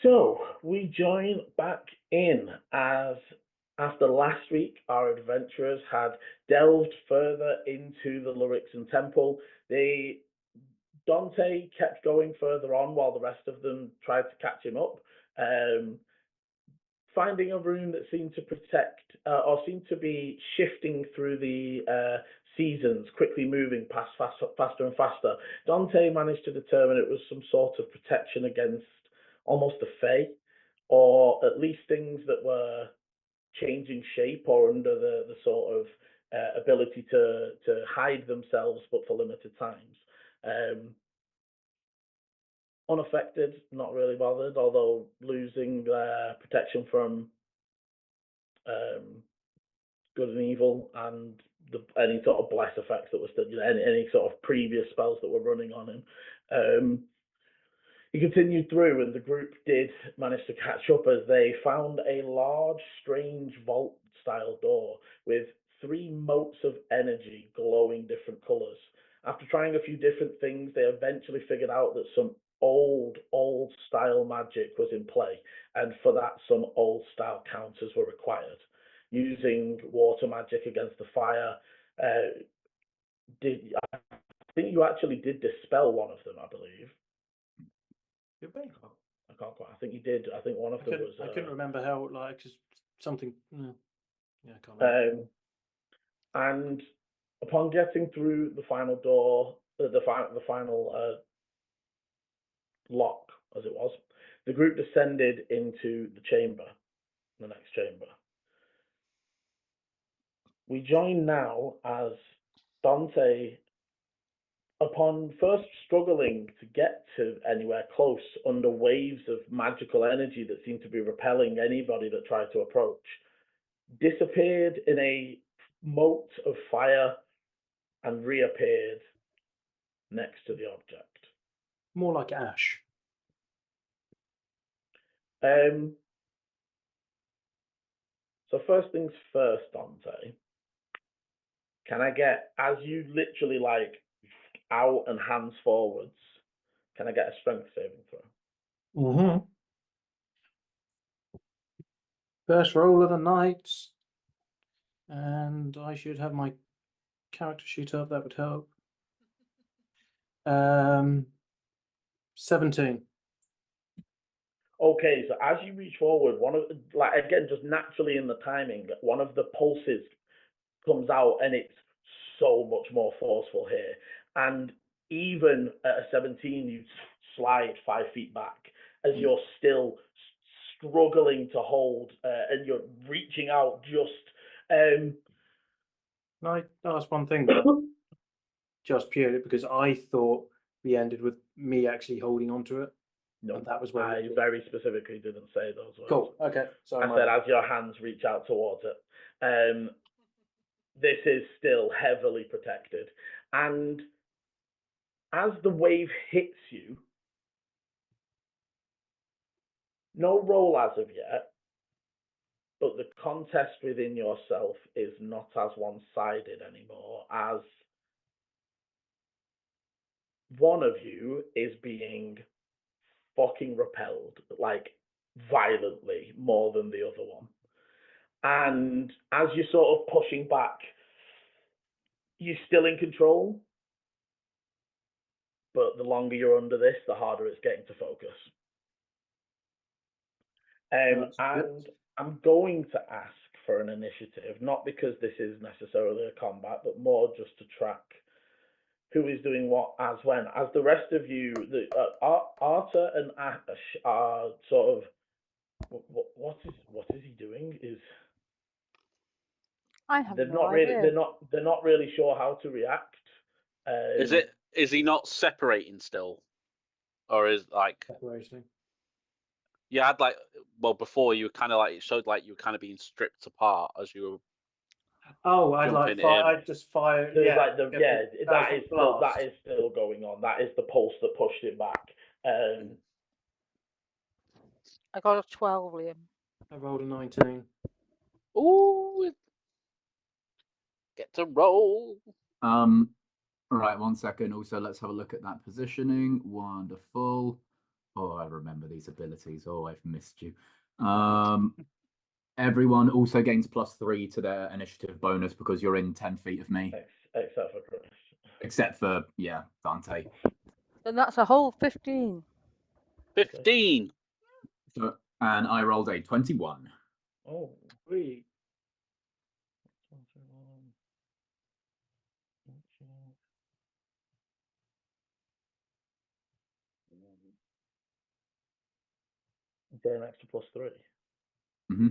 So we join back in as after last week our adventurers had delved further into the Larixan Temple. Dante kept going further on while the rest of them tried to catch him up, finding a room that seemed to protect or seemed to be shifting through the seasons, quickly moving past faster and faster. Dante managed to determine it was some sort of protection against almost a fae, or at least things that were changing shape or under the sort of ability to hide themselves, but for limited times. Unaffected, not really bothered, although losing protection from good and evil and any sort of bless effects that were still, any sort of previous spells that were running on him. He continued through, and the group did manage to catch up as they found a large, strange vault-style door with 3 motes of energy glowing different colours. After trying a few different things, they eventually figured out that some old-style magic was in play, and for that, some old-style counters were required. Using water magic against the fire, I think you actually did dispel one of them, I believe. Did we? I can't quite. I think you did. I think one of them was. I couldn't remember how, like, just something. Yeah, I can't remember. And upon getting through the final door, the final lock, as it was, the group descended into the next chamber. We join now as Dante, upon first struggling to get to anywhere close under waves of magical energy that seemed to be repelling anybody that tried to approach, disappeared in a mote of fire and reappeared next to the object. More like ash. So first things first, Dante. Can I get, as you literally like out and hands forwards, can I get a strength saving throw? Mm-hmm. First roll of the night. And I should have my character sheet up, that would help. 17. Okay, so as you reach forward, again, just naturally in the timing, one of the pulses comes out, and it's so much more forceful here. And even at a 17, you slide 5 feet back as you're still struggling to hold, and you're reaching out just. No, that's one thing. Just purely because I thought we ended with me actually holding onto it. No, that was where I very specifically didn't say those words. Cool. Okay. So I said as your hands reach out towards it. This is still heavily protected, and as the wave hits you, no roll as of yet, but the contest within yourself is not as one-sided anymore, as one of you is being fucking repelled, like violently, more than the other one. And as you're sort of pushing back, you're still in control, but the longer you're under this, the harder it's getting to focus. And I'm going to ask for an initiative, not because this is necessarily a combat, but more just to track who is doing what as when. As the rest of you, Artur and Ash are sort of, what is he doing? I have no idea. They're not really sure how to react. Is he not separating still, or is like separating? Yeah, before you were kind of like, it showed like you were kind of being stripped apart as you were. Oh, I'd just fire. Yeah, that is still going on. That is the pulse that pushed it back. I got a 12, Liam. I rolled a 19. Ooh, get to roll. Right, 1 second. Also, let's have a look at that positioning. Wonderful. Oh, I remember these abilities. Oh, I've missed you. Everyone also gains +3 to their initiative bonus because you're in 10 feet of me. Except for Chris. Except for, yeah, Dante. And that's a whole 15. 15. So, and I rolled a 21. Oh. Really? Get an extra +3. Mm-hmm.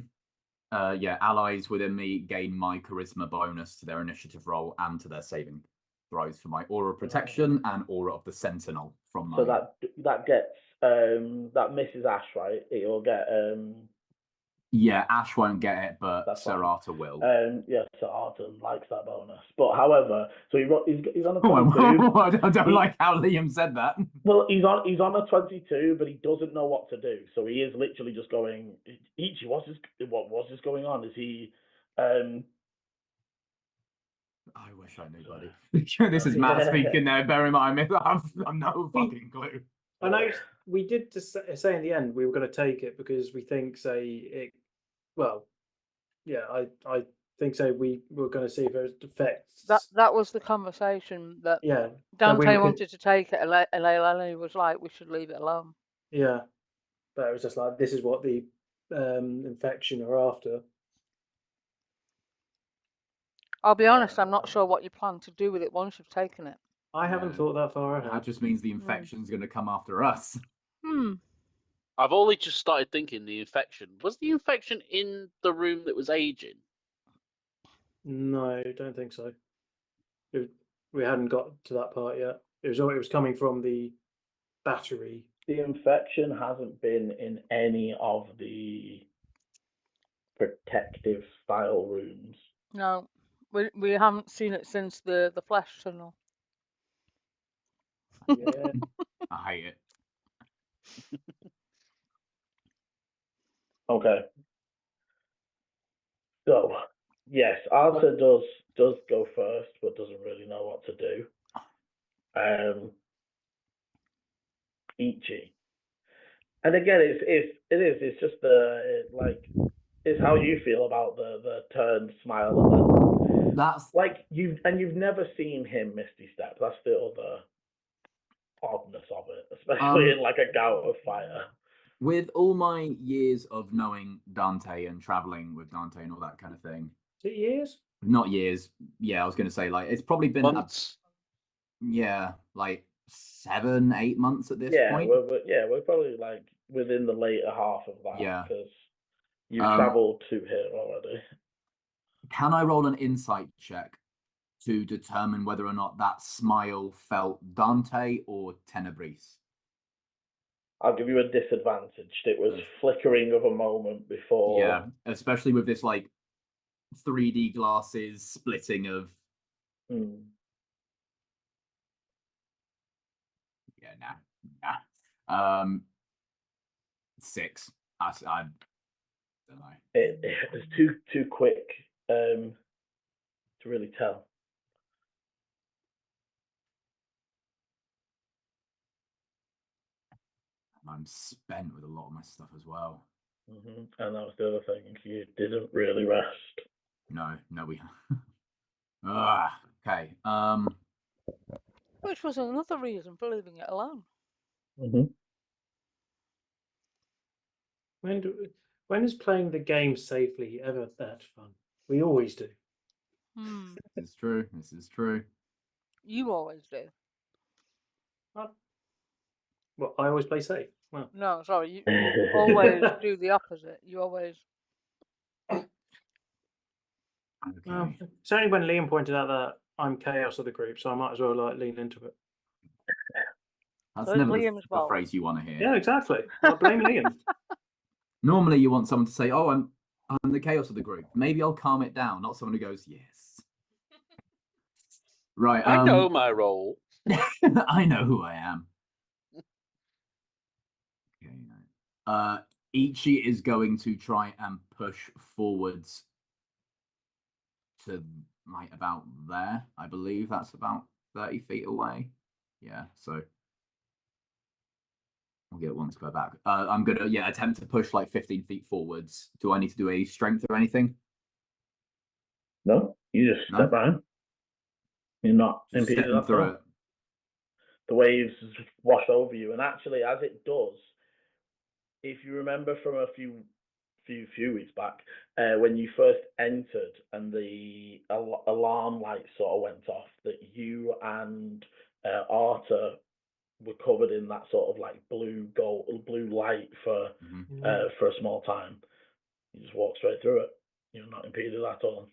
Yeah, allies within me gain my charisma bonus to their initiative roll and to their saving throws for my aura of protection and aura of the sentinel from my. So that gets that misses Ash, right? It'll get Yeah, Ash won't get it, but That's Sir fine. Artur will. Yeah, Sir Artur likes that bonus. But however, so he's on a Oh, 22. I don't like how Liam said that. Well, he's on a 22, but he doesn't know what to do. So he is literally just going, Eechie, what was this going on? Is he I wish I knew, buddy. This is Matt speaking there. Bear in mind, I've no fucking clue. I know we did just say in the end we were going to take it because we think, well, yeah, I think so. We were going to see if it affects. That was the conversation that Yeah, Dante wanted to take it, and Eleni was like, we should leave it alone. Yeah, but it was just like, this is what the infection are after. I'll be honest, I'm not sure what you plan to do with it once you've taken it. I haven't thought that far ahead. That just means the infection's going to come after us. I've only just started thinking the infection. Was the infection in the room that was aging? No, don't think so. We hadn't got to that part yet. It was coming from the battery. The infection hasn't been in any of the protective style rooms. No, we haven't seen it since the flesh tunnel. Yeah. I hate it. Okay. So, yes, Artur does go first, but doesn't really know what to do. Eechie. And again, it's just it's how you feel about the turned smile. That's like you've never seen him Misty Step. That's the other oddness of it, especially in like a gout of fire. With all my years of knowing Dante and traveling with Dante and all that kind of thing. Is it years? Not years. Yeah, I was going to say, like, it's probably been months. Like 7, 8 months at this point. We're probably like within the later half of that. Yeah, because you've traveled to here already. Can I roll an insight check to determine whether or not that smile felt Dante or Tenebris? I'll give you a disadvantage. It was flickering of a moment before. Yeah, especially with this like 3D glasses splitting of. Yeah, nah. 6. I don't know. It's too quick to really tell. I'm spent with a lot of my stuff as well. And that was the other thing. You didn't really rest. No, we. Okay. Which was another reason for leaving it alone. When is playing the game safely ever that fun? We always do. This is true. You always do. Well, I always play safe. Well, no, sorry, you always do the opposite. You always. Okay. Certainly when Liam pointed out that I'm chaos of the group, so I might as well like lean into it. That's never the phrase you want to hear. Yeah, exactly. I blame Liam. Normally, you want someone to say, "Oh, I'm the chaos of the group. Maybe I'll calm it down." Not someone who goes, "Yes." Right. I know my role. I know who I am. Okay. Eechie is going to try and push forwards to like about there. I believe that's about 30 feet away. Yeah. So I'll get one to go back. I'm gonna attempt to push like 15 feet forwards. Do I need to do a strength or anything? No, you just No? step behind. You're not Just impeded stepping at through all. it. The waves wash over you, and actually, as it does, if you remember from a few weeks back, when you first entered and the alarm light sort of went off, that you and Artur were covered in that sort of like blue light for a small time. You just walk straight through it. You're not impeded at all.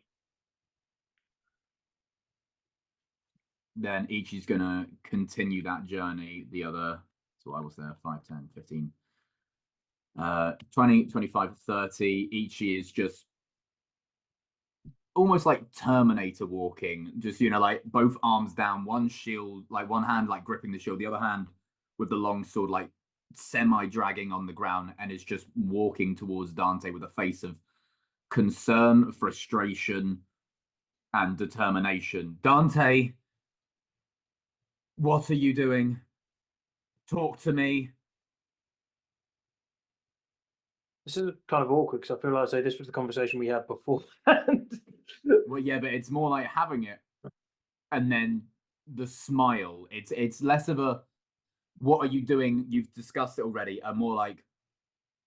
Then Eechie's gonna continue that journey. The other, so I was there 5, 10, 15. 20, 25, 30. Eechie is just almost like Terminator walking, just, like both arms down, one shield, like one hand like gripping the shield, the other hand with the long sword like semi-dragging on the ground, and is just walking towards Dante with a face of concern, frustration, and determination. Dante, what are you doing? Talk to me. This is kind of awkward because I feel like this was the conversation we had before. Well, yeah, but it's more like having it and then the smile. It's less of a what are you doing? You've discussed it already. And more like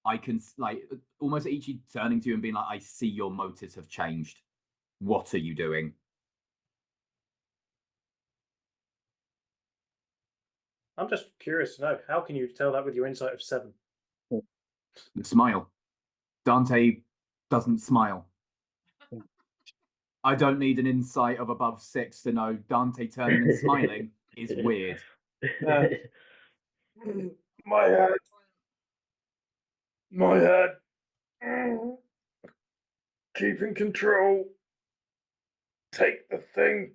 I can like almost Ichi turning to you and being like, I see your motives have changed. What are you doing? I'm just curious to know, how can you tell that with your insight of 7? The smile. Dante doesn't smile. I don't need an insight of above 6 to know Dante turning and smiling is weird. My head. Keeping control. Take the thing.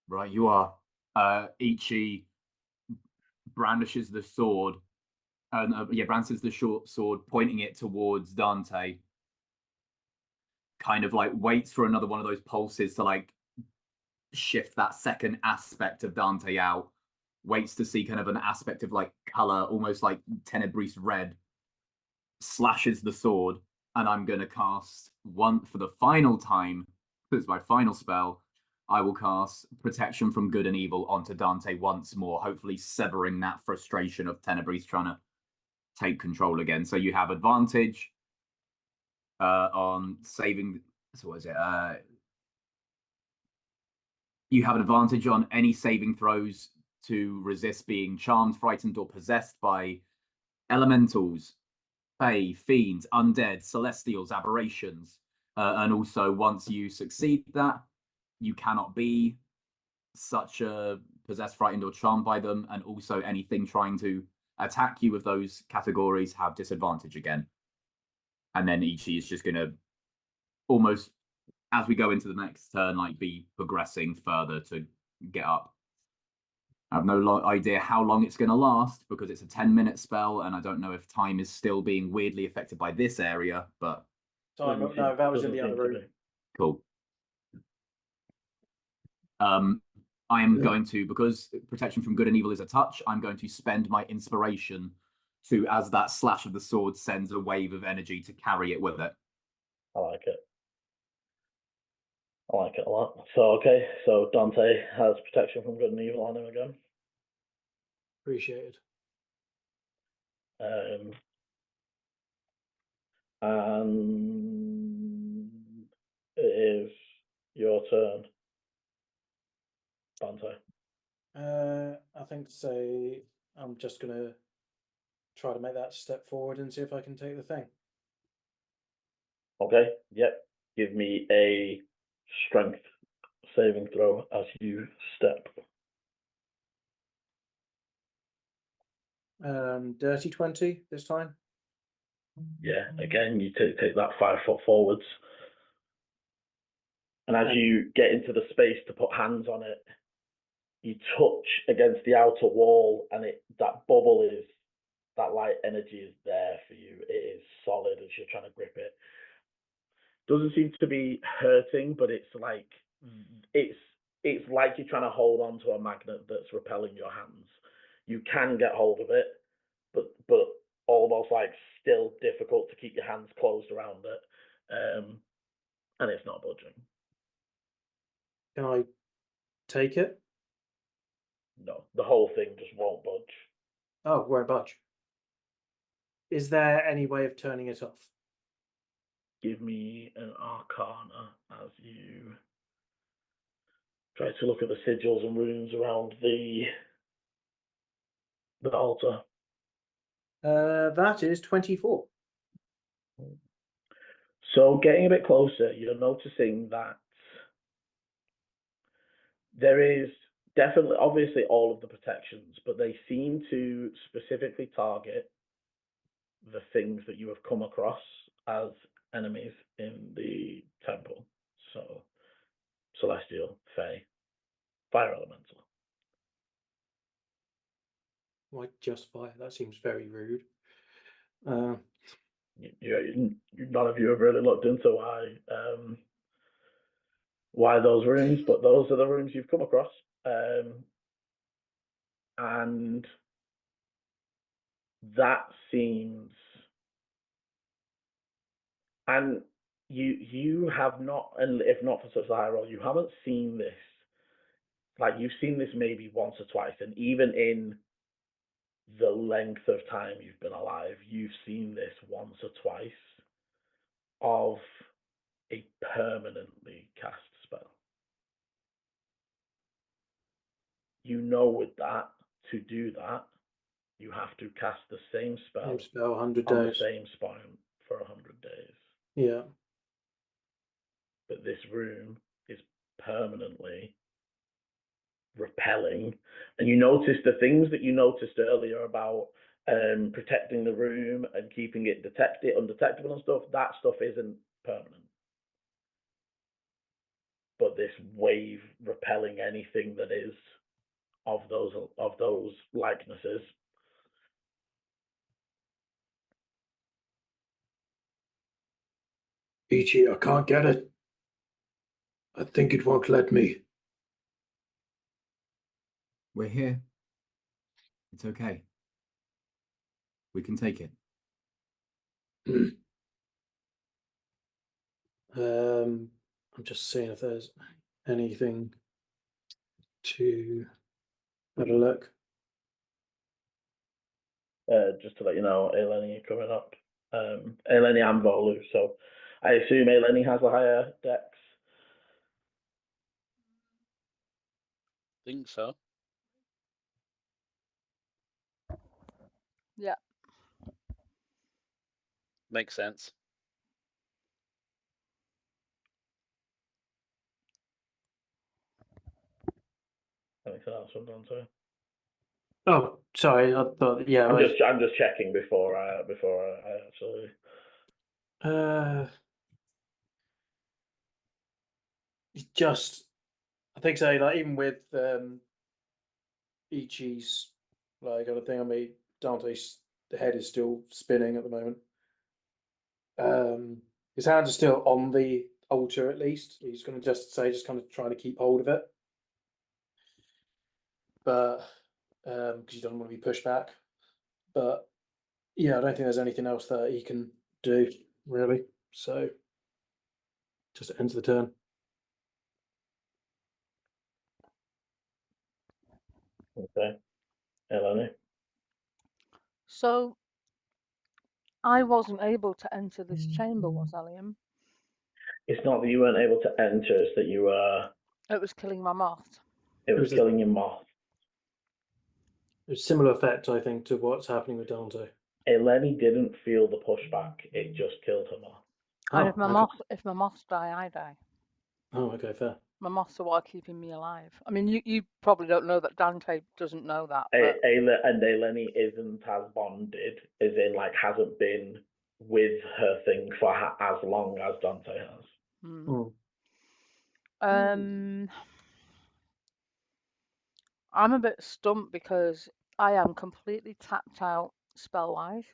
Right, you are. Ichi brandishes the sword. Brandishes the short sword, pointing it towards Dante. Kind of like waits for another one of those pulses to like shift that second aspect of Dante out. Waits to see kind of an aspect of like color, almost like Tenebris red. Slashes the sword, and I'm going to cast one for the final time. It's my final spell. I will cast Protection from Good and Evil onto Dante once more, hopefully severing that frustration of Tenebris trying to take control again. So you have advantage on saving. So what is it? You have an advantage on any saving throws to resist being charmed, frightened, or possessed by elementals, fae, fiends, undead, celestials, aberrations. And also, once you succeed that, you cannot be such a possessed, frightened, or charmed by them. And also, anything trying to attack you with those categories have disadvantage again. And then Ichi is just going to almost, as we go into the next turn, like be progressing further to get up. I have no idea how long it's going to last because it's a 10-minute spell, and I don't know if time is still being weirdly affected by this area, but... Time, no, that was in the other room. Cool. I am going to, because Protection from Good and Evil is a touch, I'm going to spend my inspiration to, as that slash of the sword sends a wave of energy, to carry it with it. I like it. I like it a lot. So, okay, so Dante has Protection from Good and Evil on him again. Appreciated. And it is your turn, Dante. I think so. I'm just going to try to make that step forward and see if I can take the thing. Okay, yep. Give me a strength saving throw as you step. Dirty 20 this time. Yeah, again, you take that 5 foot forwards. And as you get into the space to put hands on it, you touch against the outer wall, and that light energy is there for you. It is solid as you're trying to grip it. Doesn't seem to be hurting, but it's like you're trying to hold on to a magnet that's repelling your hands. You can get hold of it, but almost like still difficult to keep your hands closed around it, and it's not budging. Can I take it? No, the whole thing just won't budge. Oh, won't budge. Is there any way of turning it off? Give me an Arcana as you try to look at the sigils and runes around the altar. That is 24. So getting a bit closer, you're noticing that there is definitely, obviously, all of the protections, but they seem to specifically target the things that you have come across as enemies in the temple. So, celestial, fey, fire elemental. Why just fire? That seems very rude. None of you have really looked into why those runes, but those are the runes you've come across, and that seems, and you have not, and if not for such a high roll, you haven't seen this. Like, you've seen this maybe once or twice, and even in the length of time you've been alive, you've seen this once or twice of a permanently cast spell. You know with that, to do that, you have to cast the same spell Same spell, 100 on days. the same spot for 100 days. Yeah. But this room is permanently repelling, and you notice the things that you noticed earlier about protecting the room and keeping it undetectable and stuff. That stuff isn't permanent, but this wave repelling anything that is of those likenesses. Eechie, I can't get it. I think it won't let me. We're here. It's okay. We can take it. I'm just seeing if there's anything to have a look. Just to let you know, Eleni are coming up. Eleni and Volu. So I assume Eleni has a higher dex. Think so. Yeah. Makes sense. Anything else from Dante? Oh, sorry. I thought, yeah. I'm just checking before I actually. Just, I think so. Like, even with Eechie's like other thing, I mean, Dante's the head is still spinning at the moment. His hands are still on the altar at least. He's going to just kind of trying to keep hold of it, but because he doesn't want to be pushed back. But yeah, I don't think there's anything else that he can do really. So just ends the turn. Okay, Eleni. So I wasn't able to enter this chamber, was I, Liam? It's not that you weren't able to enter; it's that you were. It was killing my moth. It was was a- killing your moth. There's similar effect, I think, to what's happening with Dante. Eleni didn't feel the pushback; it just killed her moth. And Oh, if my moths die, I die. Oh, okay, fair. My moths are what are keeping me alive. I mean, you probably don't know that. Dante doesn't know that. But And Eleni isn't as bonded, as in like hasn't been with her thing for as long as Dante has. I'm a bit stumped because I am completely tapped out spell-wise.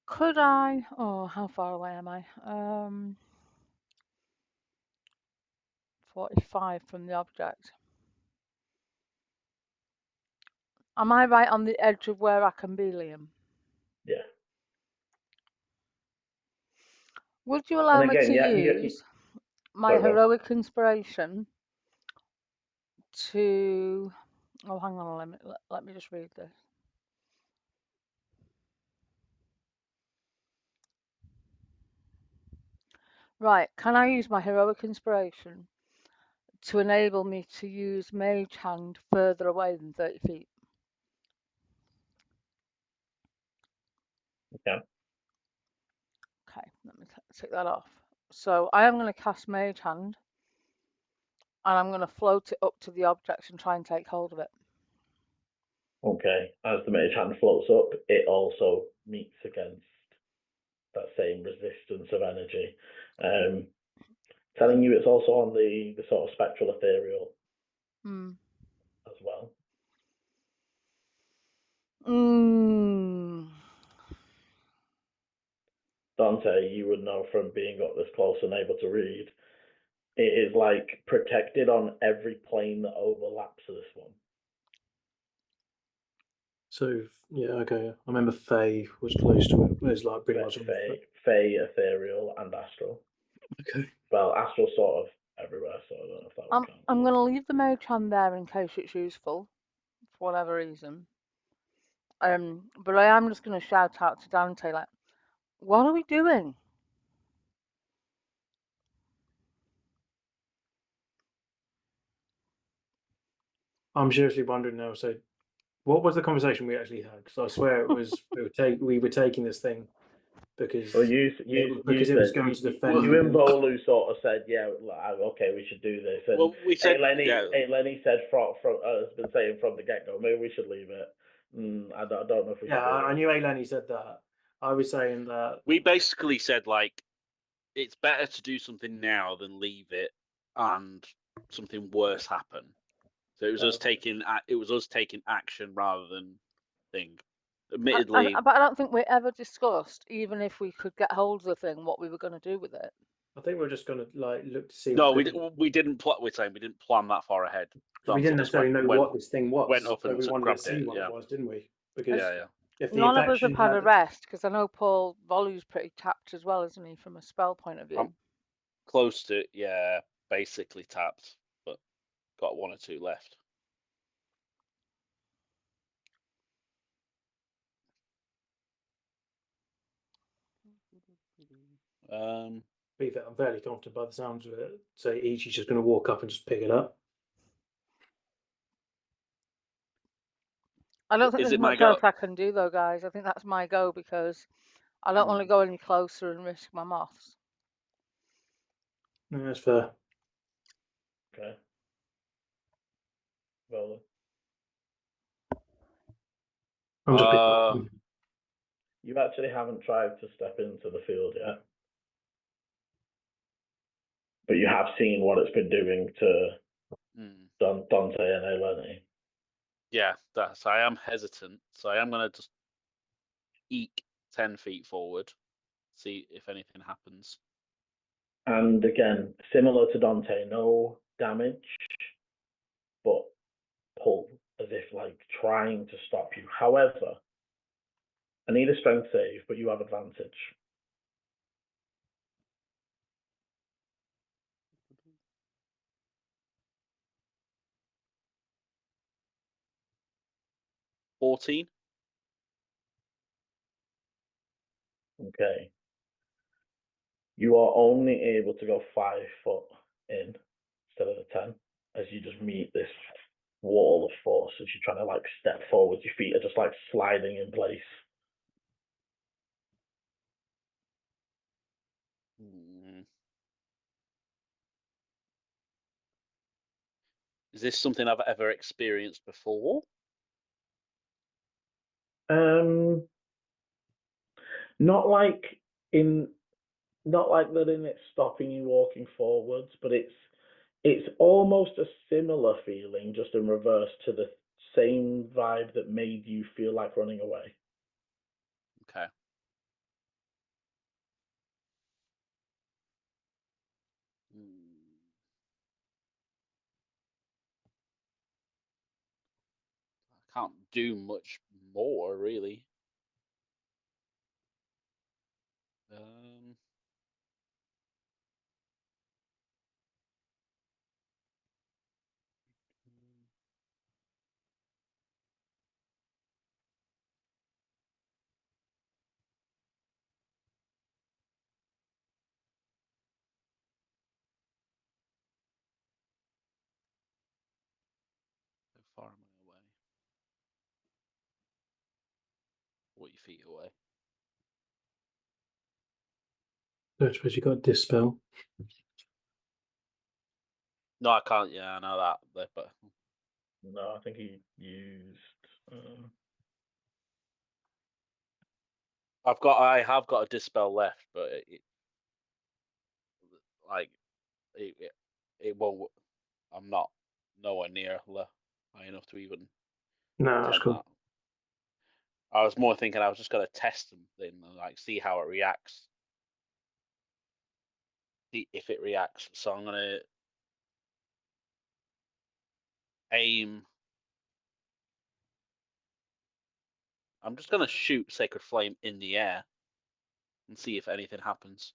Could I? Oh, how far away am I? 45 from the object. Am I right on the edge of where I can be, Liam? Yeah. Would you allow me again, to yeah, use my sorry, go on. heroic inspiration to? Oh, hang on, let me just read this. Right, can I use my heroic inspiration to enable me to use Mage Hand further away than 30 feet? Okay. Okay, let me take that off. So I am going to cast Mage Hand, and I'm going to float it up to the object and try and take hold of it. Okay. As the mage hand floats up, it also meets against that same resistance of energy. Telling you it's also on the sort of spectral ethereal as well. Dante, you would know from being up this close and able to read, it is like protected on every plane that overlaps this one. So yeah, okay. I remember Faye was close to it. It was like pretty much on the foot. Fey, ethereal, and astral. Okay. Well, astral sort of everywhere, so I don't know if that would count. I'm going to leave the Mage Hand there in case it's useful, for whatever reason. But I am just going to shout out to Dante, like, what are we doing? I'm seriously wondering now. So, what was the conversation we actually had? Because I swear it was we were taking this thing because Well, you it was said, going to defend. you and Volu sort of said, yeah, okay, we should do this. And Well, we said, Lenny said has been saying from the get go, maybe we should leave it. I don't know if we should. Yeah, I knew Lenny said that. I was saying that we basically said like it's better to do something now than leave it and something worse happen. So it was us taking action rather than thing. Admittedly, But I don't think we ever discussed, even if we could get hold of the thing, what we were going to do with it. I think we're just going to like look to see. No, we didn't. We're saying we didn't plan that far ahead. We didn't necessarily know what this thing was. Went up so and we wanted to grabbed see it. what Yeah. it was, didn't we? Because Yeah. if the None of us have infection had a rest, because I know Paul Volu's pretty tapped as well, isn't he, from a spell point of view? Close to, yeah, basically tapped, but got one or two left. I'm fairly confident by the sounds of it. So Eechie's just going to walk up and just pick it up. I don't think Is there's it my much else go? I can do, though, guys. I think that's my go, because I don't want to go any closer and risk my moths. No, that's fair. Okay. Volu. I'm just You actually haven't tried to step into the field yet, but you have seen what it's been doing to Dante and Eleni. Yeah, I am hesitant, so I am going to just eke 10 feet forward, see if anything happens. And again, similar to Dante, no damage, but pull, as if like trying to stop you. However, I need a strength save, but you have advantage. $14. Okay. You are only able to go 5 foot in instead of the 10, as you just meet this wall of force as you're trying to like step forward. Your feet are just like sliding in place. Is this something I've ever experienced before? Not like that in it stopping you walking forwards, but it's almost a similar feeling, just in reverse to the same vibe that made you feel like running away. Okay. can't do much more really. How far am I away? 40 feet away. I suppose you got dispel. No, I can't. Yeah, I know that. But No, I think he used. I have got a dispel left, but it won't. I'm not nowhere near high enough to even No, that's attempt cool. that. I was more thinking I was just gonna test something and like see how it reacts. See if it reacts. So I'm gonna aim. I'm just gonna shoot Sacred Flame in the air and see if anything happens.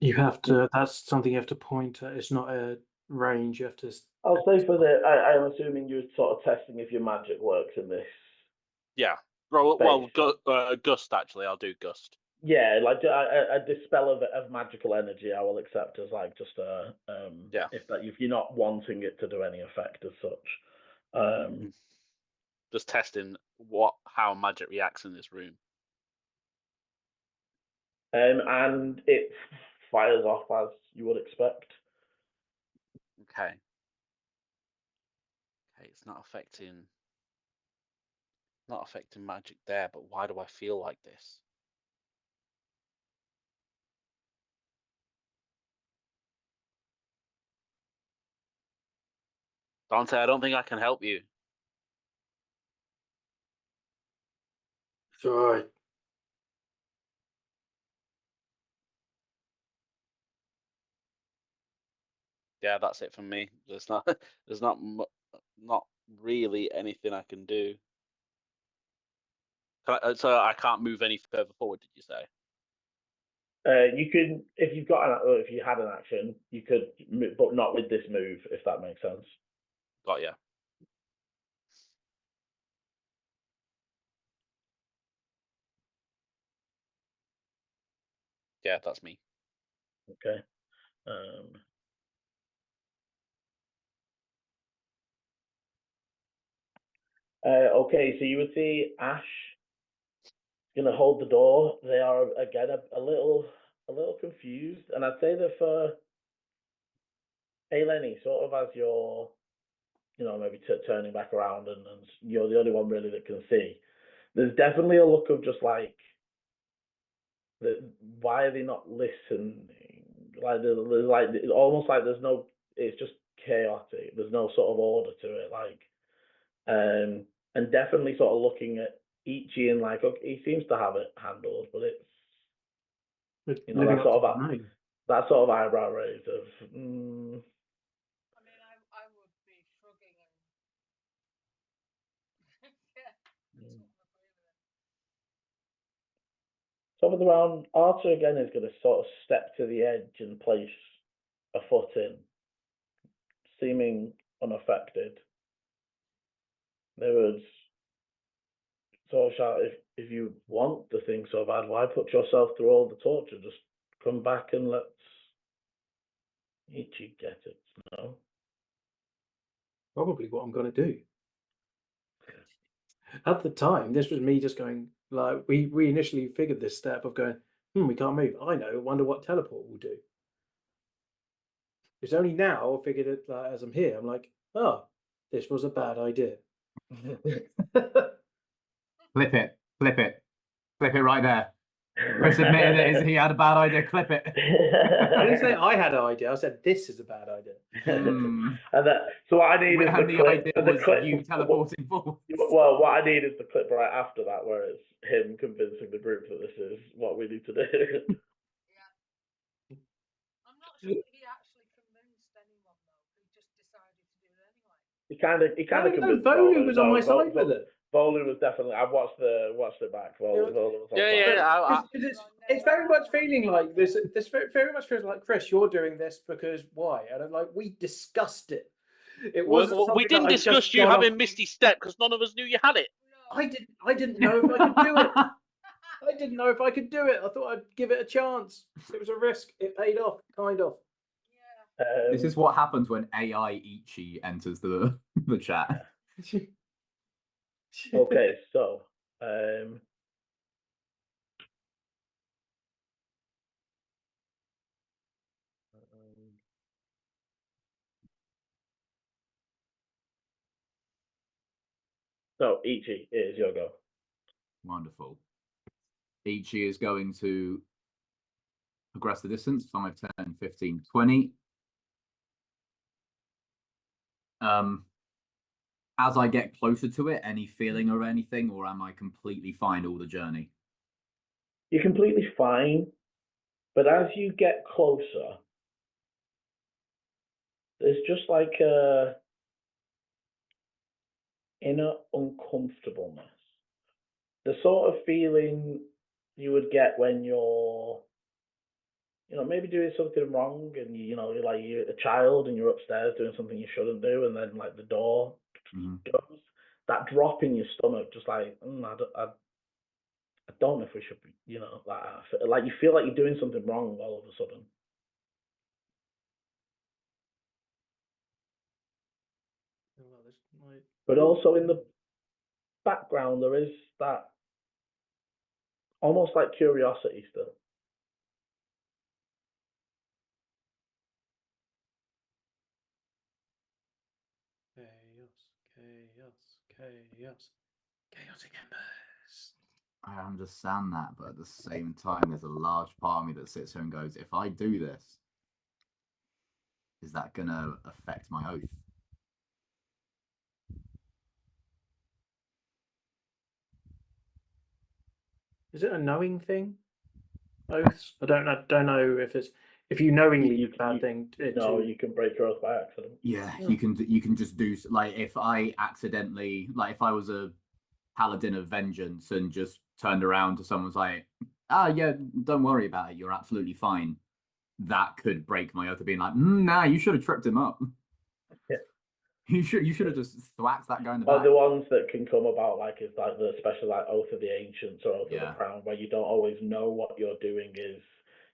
You have to. That's something you have to point at. It's not a range. You have to. I'll say for the. I'm assuming you're sort of testing if your magic works in this. Yeah. Well, Space. gust actually. I'll do gust. Yeah, like a dispel of magical energy, I will accept as like just a Yeah. if you're not wanting it to do any effect as such. Just testing how magic reacts in this room. And it fires off as you would expect. Okay. Okay, it's not affecting magic there, but why do I feel like this? Dante, I don't think I can help you. It's all right. Yeah, that's it for me. There's not really anything I can do. So I can't move any further forward. Did you say? You can, if you had an action, you could, but not with this move, if that makes sense. Got ya. Yeah, that's me. Okay. Okay, so you would see Ash gonna hold the door. They are again a little confused, and I'd say that for Eleni, sort of as you're, maybe turning back around, and you're the only one really that can see. There's definitely a look of just like, why are they not listening? Like there's like almost like there's no. It's just chaotic. There's no sort of order to it. Like, and definitely sort of looking at Eechie and like, okay, he seems to have it handled, but it's Living that up sort to of the name. that sort of eyebrow raise of. I mean, I would be shrugging and yeah. Top of the round, Artur again is going to sort of step to the edge and place a foot in, seeming unaffected. They would sort of shout, if you want the thing so bad, why put yourself through all the torture? Just come back and let's Eechie get it. No. Probably what I'm going to do. At the time, this was me just going, like, we initially figured this step of going, we can't move. I know, wonder what teleport will do. It's only now I figured it, like, as I'm here, I'm like, oh, this was a bad idea. Clip it. Clip it. Clip it right there. Chris admitted he had a bad idea. Clip it. I didn't say I had an idea. I said this is a bad idea. And so what I need is And the the clip. idea The was clip. you teleporting forward. Well, what I need is the clip right after that, where it's him convincing the group that this is what we need to do. I'm not sure that he actually convinced anyone though. He just decided to do it anyway. He kind of No, convinced Volu was on my Vo- side Vo- with it. Volu was definitely. I watched it back. Volu was on Yeah, side. yeah. It's very much feeling like this. This very much feels like, Chris, you're doing this because why? And I'm like, we discussed it. It wasn't We something didn't that I'd discuss just you gone having off- Misty Step because none of us knew you had it. I didn't know if I could do it. I didn't know if I could do it. I thought I'd give it a chance. It was a risk. It paid off, kind of. This is what happens when AI Eechie enters the chat. Okay, so Ichi, it is your go. Wonderful. Eechie is going to progress the distance 5, 10, 15, 20. As I get closer to it, any feeling or anything, or am I completely fine all the journey? You're completely fine, but as you get closer, there's just like a inner uncomfortableness. The sort of feeling you would get when you're, maybe doing something wrong, and you're a child and you're upstairs doing something you shouldn't do, and then like the door goes. That drop in your stomach, just like I don't know if we should be, like you feel like you're doing something wrong all of a sudden. But also in the background, there is that almost like curiosity still. Chaos. Chaotic embers. I understand that, but at the same time, there's a large part of me that sits here and goes, if I do this, is that going to affect my oath? Is it a knowing thing? Oaths? I don't know if you knowingly do a bad thing. No, you can break your oath by accident. Yeah, you can just do, like, if I accidentally, like, if I was a paladin of vengeance and just turned around to someone's like, yeah, don't worry about it, you're absolutely fine, that could break my oath of being like, nah, you should have tripped him up. Yeah. You should have just thwacked that guy in the back. The ones that can come about is like the special like oath of the ancients or oath of the crown, where you don't always know what you're doing is,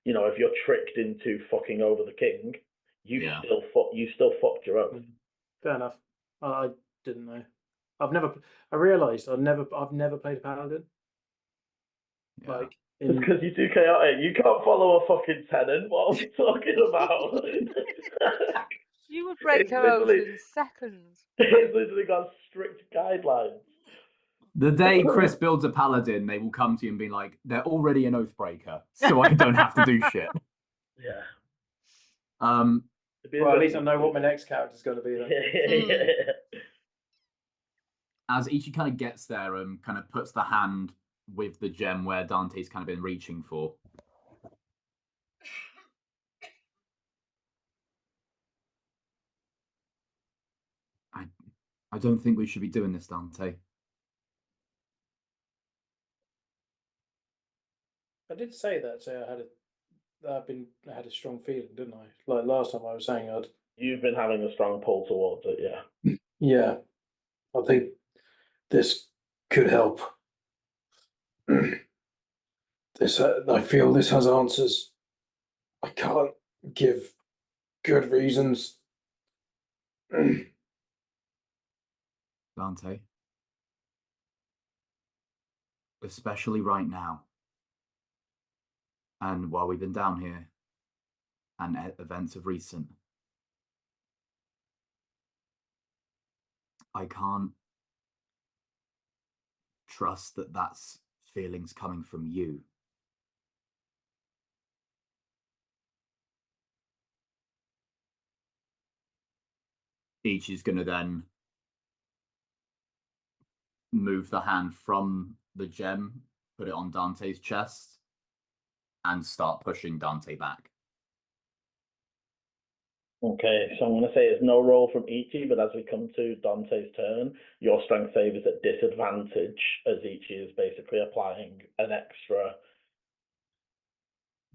if you're tricked into fucking over the king, you still fucked your oath. Fair enough. I didn't know. I realised I've never played a paladin. Yeah. Like It's because you're too chaotic. You can't follow a fucking tenant. What are we talking about? You would break your oath in seconds. It's literally got strict guidelines. The day Chris builds a paladin, they will come to you and be like, they're already an oath breaker, so I don't have to do shit. Yeah. Well, at least I know what my next character's going to be then. As Ichi kind of gets there and kind of puts the hand with the gem where Dante's kind of been reaching for. I don't think we should be doing this, Dante. I did say that. So I had a strong feeling, didn't I? Like last time I was saying You've been having a strong pull towards it, yeah. Yeah, I think this could help. I feel this has answers. I can't give good reasons. Dante. Especially right now. And while we've been down here, and events of recent, I can't trust that that's feelings coming from you. Each is going to then move the hand from the gem, put it on Dante's chest, and start pushing Dante back. Okay, so I'm going to say it's no roll from Eechie, but as we come to Dante's turn, your strength save is at disadvantage as Eechie is basically applying an extra.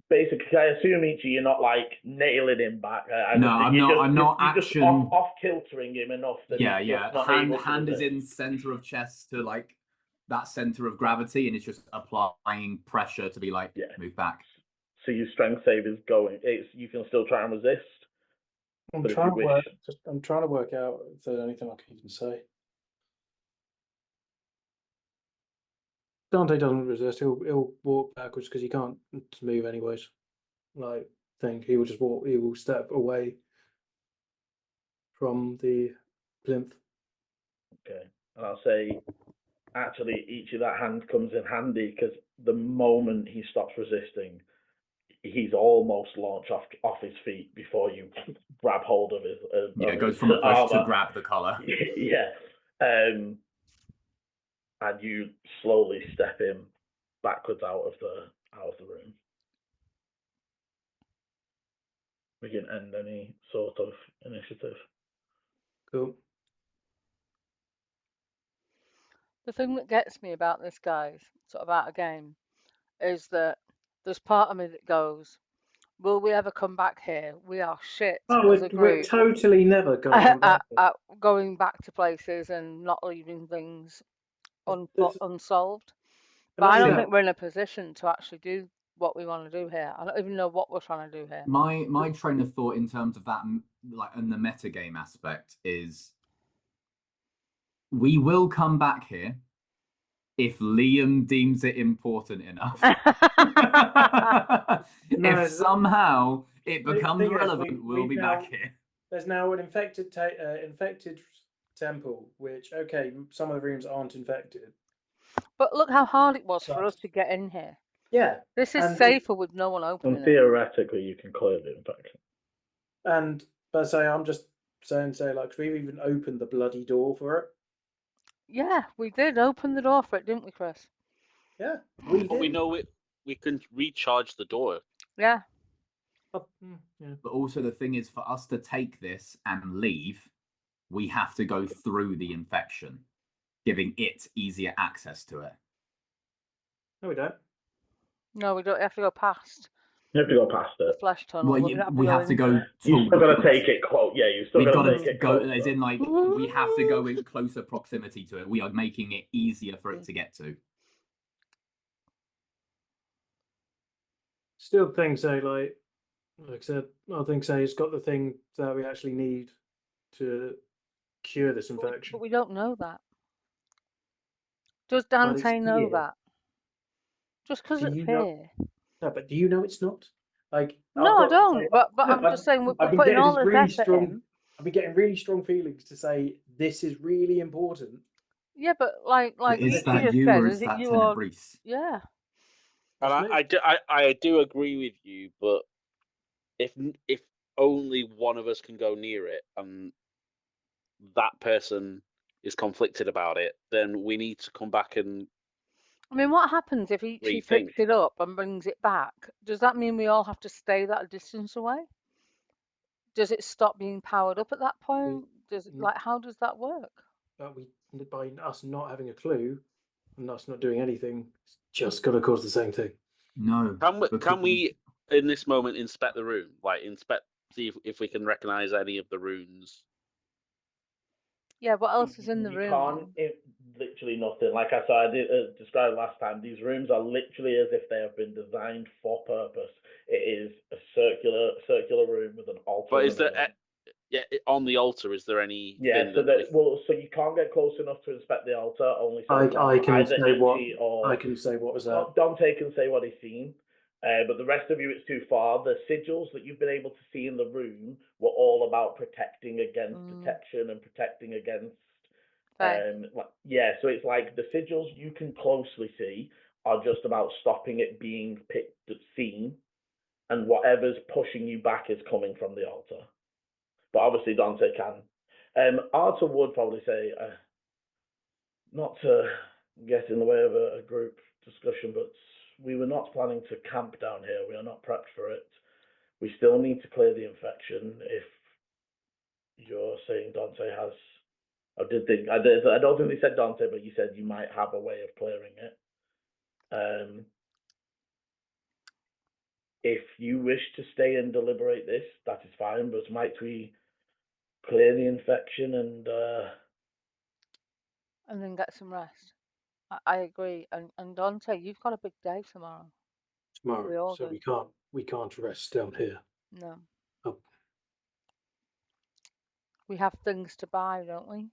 Basically, I assume Eechie, you're not like nailing him back. No, I'm not you're action. just off kiltering him enough that Yeah, he's yeah. just not Hand able to hand is resist. in center of chest to like that center of gravity, and it's just applying pressure to be like move back. So your strength save is going. You can still try and resist. I'm But if trying you to wish- I'm trying to work out if there's anything I can even say. Dante doesn't resist. He'll walk backwards because he can't move anyways. Like thing, he will just walk. He will step away from the plinth. Okay, and I'll say, actually, each of that hand comes in handy because the moment he stops resisting, he's almost launched off his feet before you grab hold of his. It goes from a push to grab the collar. Yeah, and you slowly step him backwards out of the room. We can end any sort of initiative. Cool. The thing that gets me about this, guys, sort of out of game, is that there's part of me that goes, will we ever come back here? We are shit Oh, as a we're group totally never going to come back. at going back to places and not leaving things unsolved. But I don't think we're in a position to actually do what we want to do here. I don't even know what we're trying to do here. My train of thought in terms of that, like in the metagame aspect, is we will come back here if Liam deems it important enough. If somehow it becomes relevant, we'll be back here. There's now an infected temple, which, okay, some of the rooms aren't infected. But look how hard it was for us to get in here. Yeah. This is safer with no one opening it. Theoretically, you can clear the infection. And, but I'm just saying, like, we've even opened the bloody door for it. Yeah, we did open the door for it, didn't we, Chris? Yeah, we did. But we know we can recharge the door. Yeah. But also the thing is, for us to take this and leave, we have to go through the infection, giving it easier access to it. No, we don't. No, we don't have to go past. You have to go past the it. flesh tunnel. Well, we have to go. You still got to take it close. Yeah, you still got to take it go. closer. As in, like, we have to go in closer proximity to it. We are making it easier for it to get to. Still think so, like I said, I think so. It's got the thing that we actually need to cure this infection. But we don't know that. Does Dante know that? Just because it's here. No, but do you know it's not? Like, no, I don't. But I'm just saying we're putting all this effort in. I've been getting really strong feelings to say this is really important. Yeah, but like is that you or is that Tenebrice? Yeah. And I do agree with you, but if only one of us can go near it and that person is conflicted about it, then we need to come back and. I mean, what happens if he picks it up and brings it back? Does that mean we all have to stay that distance away? Does it stop being powered up at that point? How does that work? By us not having a clue and us not doing anything, it's just going to cause the same thing. No. Can we in this moment inspect the room? Like see if we can recognize any of the runes. Yeah, what else is in the room? Literally nothing. Like I said, I described last time, these rooms are literally as if they have been designed for purpose. It is a circular room with an altar. But is there, on the altar, is there any? Yeah, so you can't get close enough to inspect the altar. Only I can say what was that. Dante can say what he's seen. But the rest of you, it's too far. The sigils that you've been able to see in the room were all about protecting against detection and protecting against. So it's like the sigils you can closely see are just about stopping it being seen, and whatever's pushing you back is coming from the altar. But obviously Dante can. Artur would probably say, not to get in the way of a group discussion, but we were not planning to camp down here. We are not prepped for it. We still need to clear the infection. If you're saying Dante has. I don't think they said Dante, but you said you might have a way of clearing it. If you wish to stay and deliberate this, that is fine. But might we clear the infection and then get some rest? I agree. And Dante, you've got a big day tomorrow. We all So do. we can't rest down here. No. Oh. We have things to buy, don't we?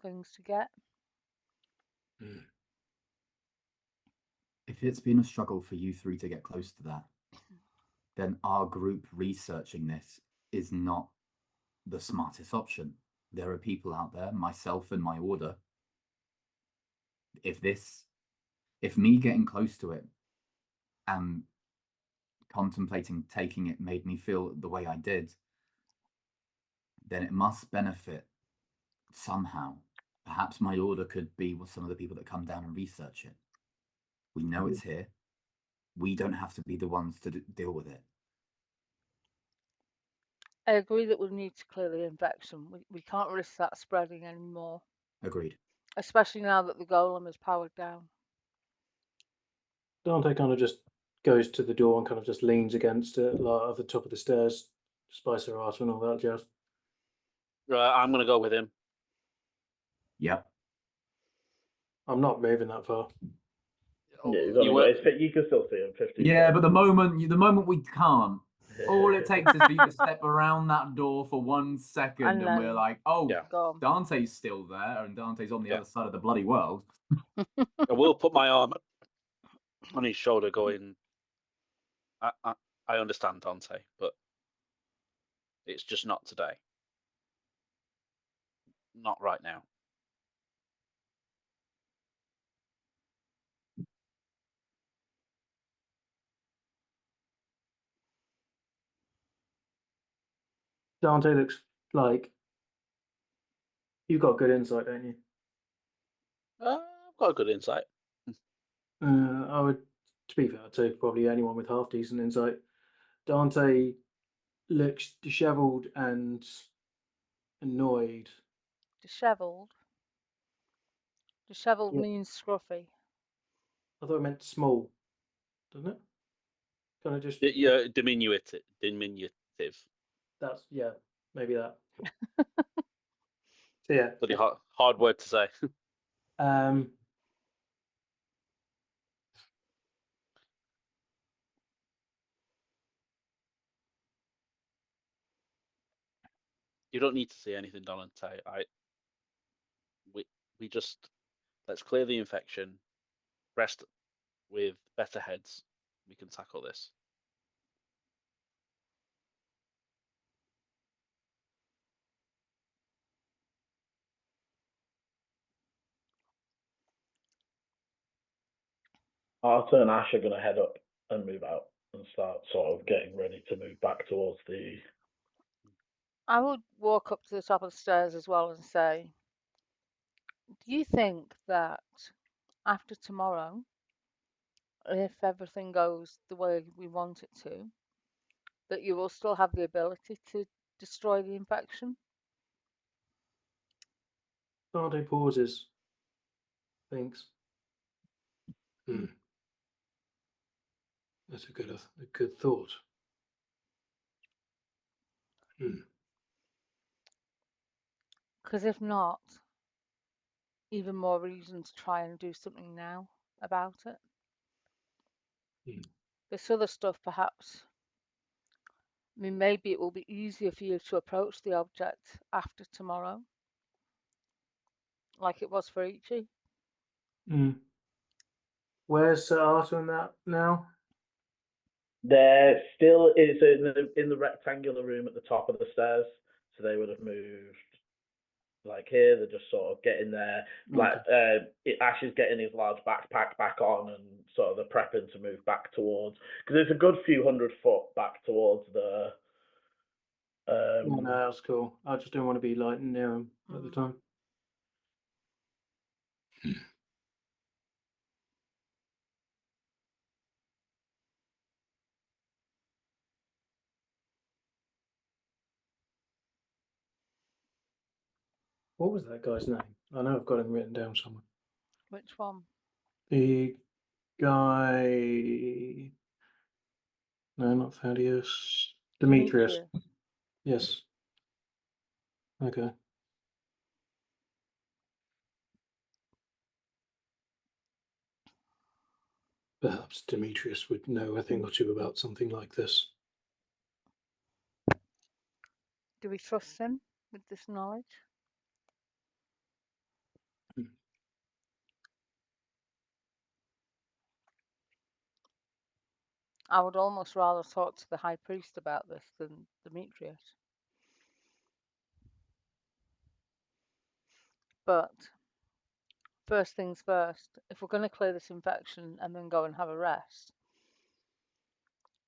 Things to get. If it's been a struggle for you three to get close to that, then our group researching this is not the smartest option. There are people out there, myself and my order. If me getting close to it and contemplating taking it made me feel the way I did, then it must benefit somehow. Perhaps my order could be with some of the people that come down and research it. We know it's here. We don't have to be the ones to deal with it. I agree that we need to clear the infection. We can't risk that spreading anymore. Agreed. Especially now that the golem is powered down. Dante kind of just goes to the door and kind of just leans against it, like at the top of the stairs, Spicer Artur and all that jazz. Right, I'm going to go with him. Yep. I'm not moving that far. you can still see him 15. Yeah, but the moment we can't, all it takes is for you to step around that door for 1 second, and we're like, oh, Yeah. Dante's still there, and Dante's on the other side of the bloody world. I will put my arm on his shoulder, going, I understand, Dante, but it's just not today. Not right now. Dante looks like you've got good insight, don't you? I've got a good insight. I would, to be fair, too, probably anyone with half decent insight. Dante looks dishevelled and annoyed. Dishevelled. Dishevelled Yeah. means scruffy. I thought it meant small, doesn't it? Kind of just. Yeah, diminutive. That's, yeah, maybe that. So yeah. Bloody hard word to say. You don't need to say anything, Dante. We just let's clear the infection. Rest with better heads. We can tackle this. Artur and Ash are going to head up and move out and start sort of getting ready to move back towards the. I would walk up to the top of the stairs as well and say, do you think that after tomorrow, if everything goes the way we want it to, that you will still have the ability to destroy the infection? Dante pauses. Thinks. That's a good thought. Because if not, even more reason to try and do something now about it. This other stuff, perhaps. I mean, maybe it will be easier for you to approach the object after tomorrow, like it was for Eechie. Where's Sir Artur in that now? They're still in the rectangular room at the top of the stairs, so they would have moved like here. They're just sort of getting there. Like Ash is getting his large backpack back on, and sort of they're prepping to move back towards, because it's a good few 100 foot back towards the. No, that's cool. I just didn't want to be like near him at the time. What was that guy's name? I know I've got him written down somewhere. Which one? The guy. No, not Thaddeus. Demetrius. Yes. Okay. Perhaps Demetrius would know a thing or two about something like this. Do we trust him with this knowledge? I would almost rather talk to the high priest about this than Demetrius. But first things first, if we're going to clear this infection and then go and have a rest,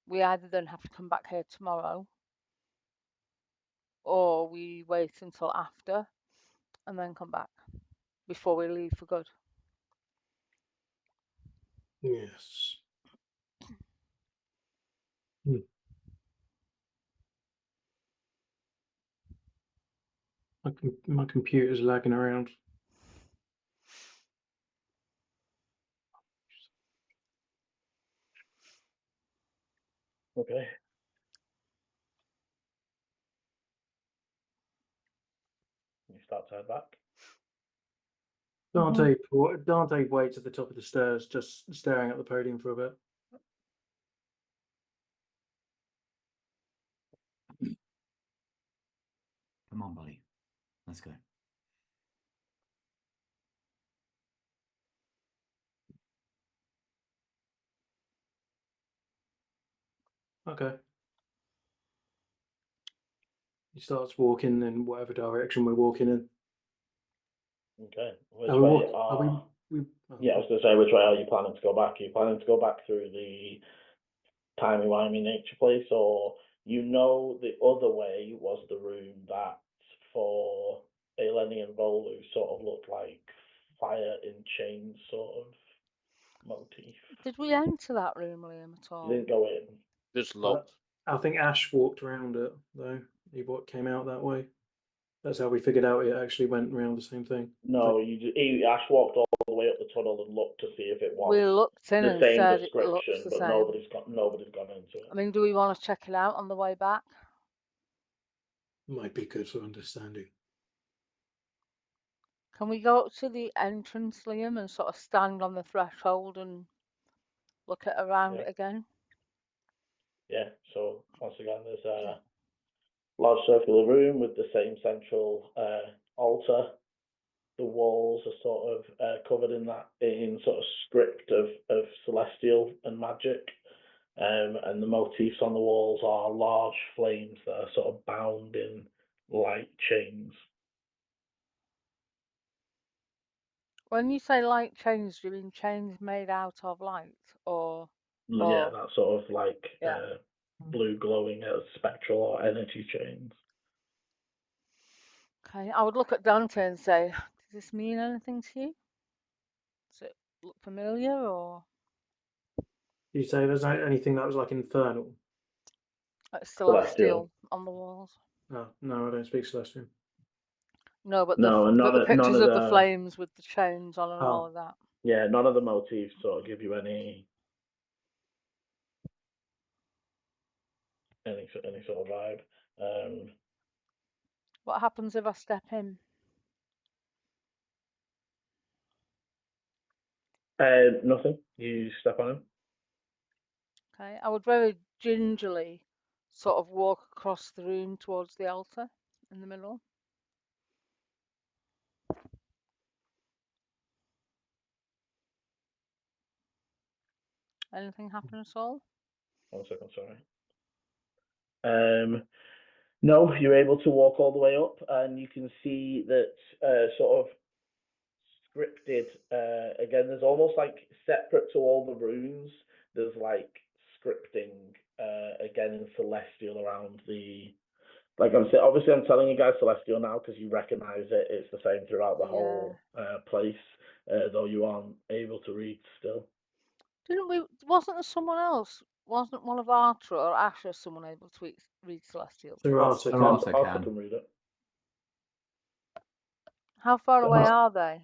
we either then have to come back here tomorrow, or we wait until after and then come back before we leave for good. Yes. My computer's lagging around. Okay. You start to head back. Dante waits at the top of the stairs, just staring at the podium for a bit. Come on, buddy. Let's go. Okay. He starts walking in whatever direction we're walking in. Okay. Yeah, I was going to say, which way are you planning to go back? Are you planning to go back through the timey-wimey nature place, or the other way was the room that for Eleni and Volu sort of looked like fire in chains sort of motif. Did we enter that room, Liam, at all? You didn't go in. Just looked. I think Ash walked around it, though. He came out that way. That's how we figured out it actually went around the same thing. No, Ash walked all the way up the tunnel and looked to see if it was We looked in the and same said it description, looks the but same. nobody's gone into it. I mean, do we want to check it out on the way back? Might be good for understanding. Can we go up to the entrance, Liam, and sort of stand on the threshold and look at around it again? Yeah, so once again, there's a large circular room with the same central altar. The walls are sort of covered in sort of script of celestial and magic. And the motifs on the walls are large flames that are sort of bound in light chains. When you say light chains, do you mean chains made out of light, or? Yeah, that sort of like Yeah. blue glowing spectral or energy chains. Okay, I would look at Dante and say, does this mean anything to you? Does it look familiar, or? Did you say there's anything that was like infernal? Like celestial on the walls? No, I don't speak Celestial. No, but No, the pictures of the flames with the chains on and all of that. Yeah, none of the motifs sort of give you any sort of vibe. What happens if I step in? Nothing. You step on him. Okay, I would very gingerly sort of walk across the room towards the altar in the middle. Anything happen at all? 1 second, sorry. No, you're able to walk all the way up, and you can see that sort of scripted. Again, there's almost like separate to all the runes. There's like scripting again in celestial around the. Like obviously I'm telling you guys celestial now because you recognize it. It's the same throughout the whole place, though you aren't able to read still. Wasn't there someone else? Wasn't one of Artur or Asher someone able to read celestial? Artur can read it. How far away Not- are they?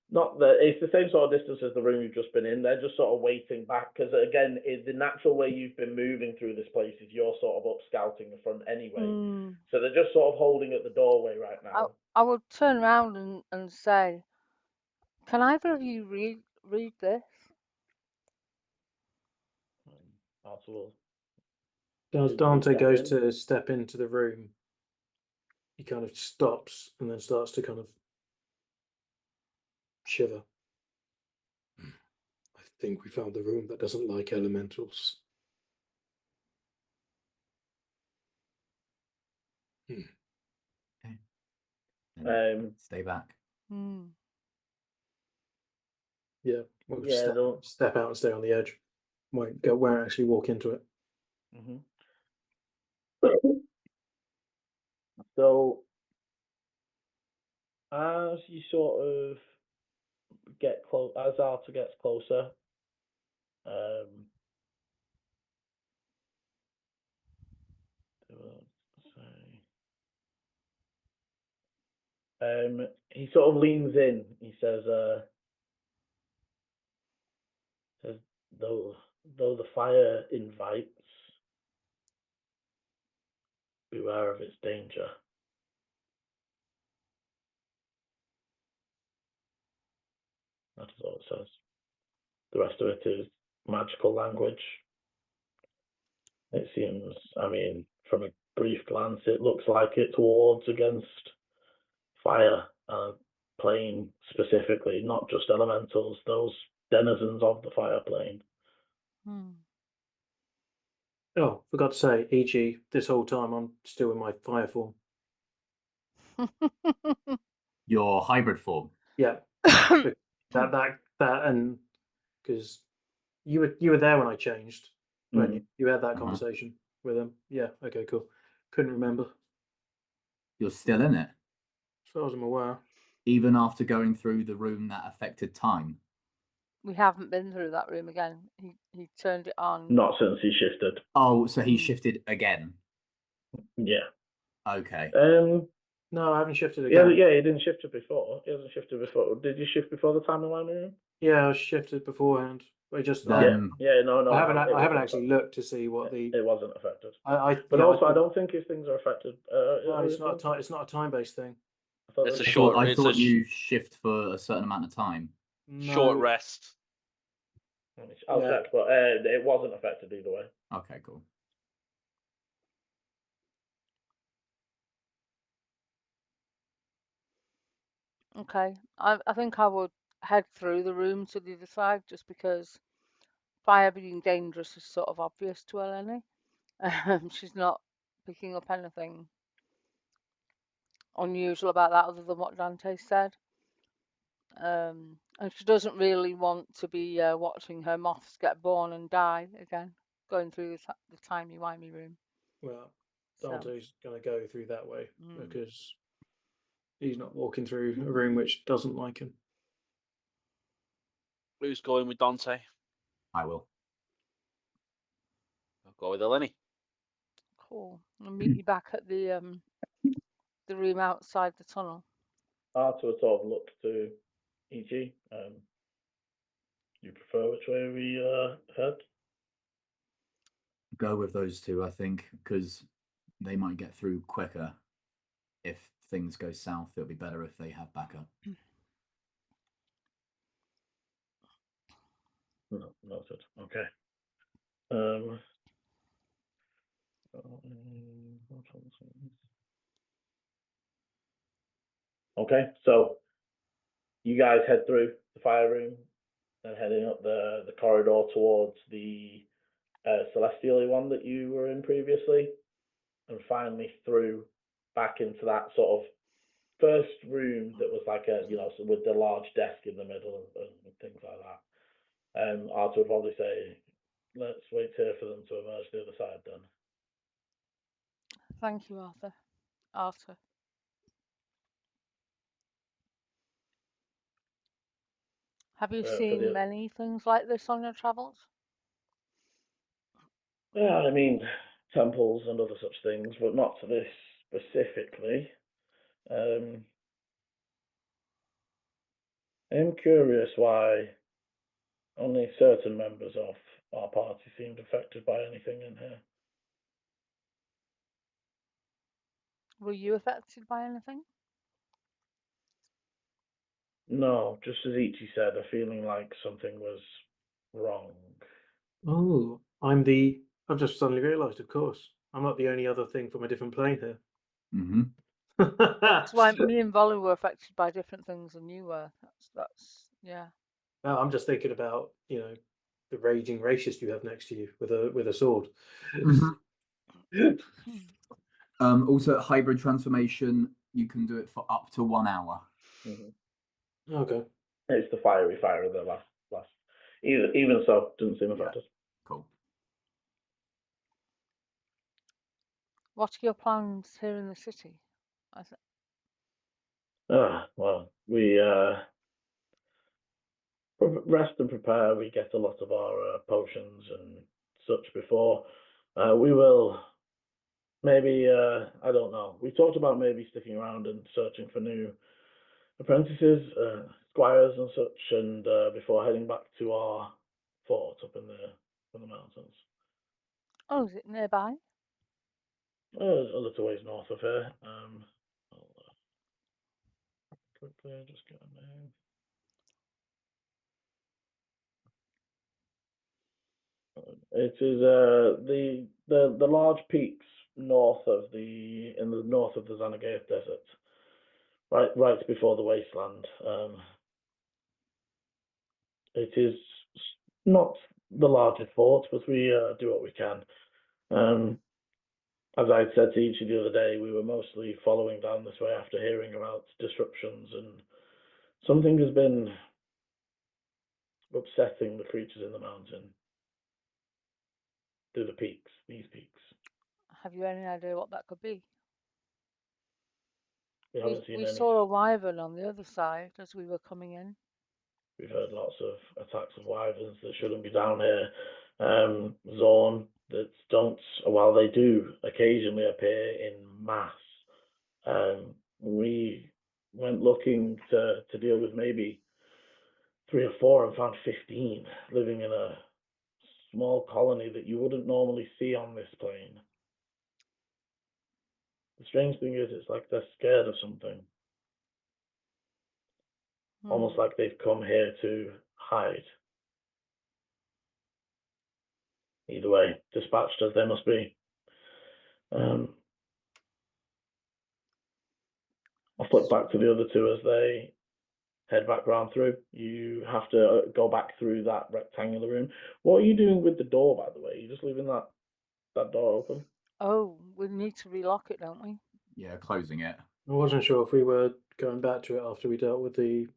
Not that it's the same sort of distance as the room you've just been in. They're just sort of waiting back because, again, the natural way you've been moving through this place is you're sort of up scouting the front anyway. So they're just sort of holding at the doorway right now. I would turn around and say, "Can either of you read this?" Artur will. As You Dante step goes in. to step into the room, he kind of stops and then starts to kind of shiver. I think we found the room that doesn't like elementals. Stay back. Yeah, we'll Yeah, step out and stay on the edge. Won't actually walk into it. So, as you sort of get close, as Artur gets closer, he sort of leans in. He says, though the fire invites, beware of its danger. That's all it says. The rest of it is magical language. It seems, I mean, from a brief glance, it looks like it's wards against fire, plane specifically, not just elementals, those denizens of the fire plane. Oh, forgot to say, Eechie, this whole time I'm still in my fire form. Your hybrid form. Yeah. that and because you were there when I changed, weren't you? You had that conversation with him. Yeah, okay, cool. Couldn't remember. You're still in it? As far as I'm aware. Even after going through the room that affected time? We haven't been through that room again. He turned it on. Not since he shifted. Oh, so he shifted again? Yeah. Okay. No, I haven't shifted again. Yeah, he didn't shift it before. He hasn't shifted before. Did you shift before the timeline room? Yeah, I shifted beforehand. I just no. I haven't actually looked to see what the. It wasn't affected. But also, I don't think his things are affected. No, it's not a time-based thing. It's a short. I thought you shift for a certain amount of time. Short rest. I'll check, but it wasn't affected either way. Okay, cool. Okay, I think I would head through the room to the other side just because fire being dangerous is sort of obvious to Eleni. She's not picking up anything unusual about that other than what Dante said. And she doesn't really want to be watching her moths get born and die again, going through the timey-wimey room. Well, Dante's going to go through that way because he's not walking through a room which doesn't like him. Who's going with Dante? I will. I'll go with Eleni. Cool. I'll meet you back at the room outside the tunnel. Artur sort of looked to Eechie. You prefer which way we head? Go with those two, I think, because they might get through quicker. If things go south, it'll be better if they have backup. No, noted. Okay. Okay, so you guys head through the fire room and heading up the corridor towards the celestial one that you were in previously, and finally through back into that sort of first room that was like a, with the large desk in the middle and things like that. Artur would probably say, let's wait here for them to emerge the other side then. Thank you, Artur. Have you seen many things like this on your travels? Yeah, I mean, temples and other such things, but not to this specifically. I'm curious why only certain members of our party seemed affected by anything in here. Were you affected by anything? No, just as Ichi said, a feeling like something was wrong. Oh, I've just suddenly realised, of course, I'm not the only other thing from a different plane here. Mm-hmm. That's why me and Volley were affected by different things than you were. That's yeah. No, I'm just thinking about, the raging racist you have next to you with a sword. Also, hybrid transformation, you can do it for up to 1 hour. Mm-hmm. Okay. It's the fiery fire of the last. Even so, doesn't seem affected. Cool. What are your plans here in the city? Well, we rest and prepare. We get a lot of our potions and such before. We will maybe, I don't know. We talked about maybe sticking around and searching for new apprentices, squires and such, and before heading back to our fort up in the mountains. Oh, is it nearby? A little ways north of here. I'll quickly just get a name. It is the large peaks north of the north of the Zanagath Desert, right before the wasteland. It is not the largest fort, but we do what we can. As I said to Eechie the other day, we were mostly following down this way after hearing about disruptions, and something has been upsetting the creatures in the mountain. Through these peaks. Have you any idea what that could be? We haven't seen We any. saw a wyvern on the other side as we were coming in. We've heard lots of attacks of wyverns that shouldn't be down here. Zorn that don't, while they do occasionally appear in mass. We went looking to deal with maybe 3 or 4 and found 15 living in a small colony that you wouldn't normally see on this plane. The strange thing is, it's like they're scared of something. Almost like they've come here to hide. Either way, dispatched as they must be. I'll flip back to the other two as they head back round through. You have to go back through that rectangular room. What are you doing with the door, by the way? You're just leaving that door open? Oh, we need to relock it, don't we? Yeah, closing it. I wasn't sure if we were going back to it after we dealt with the.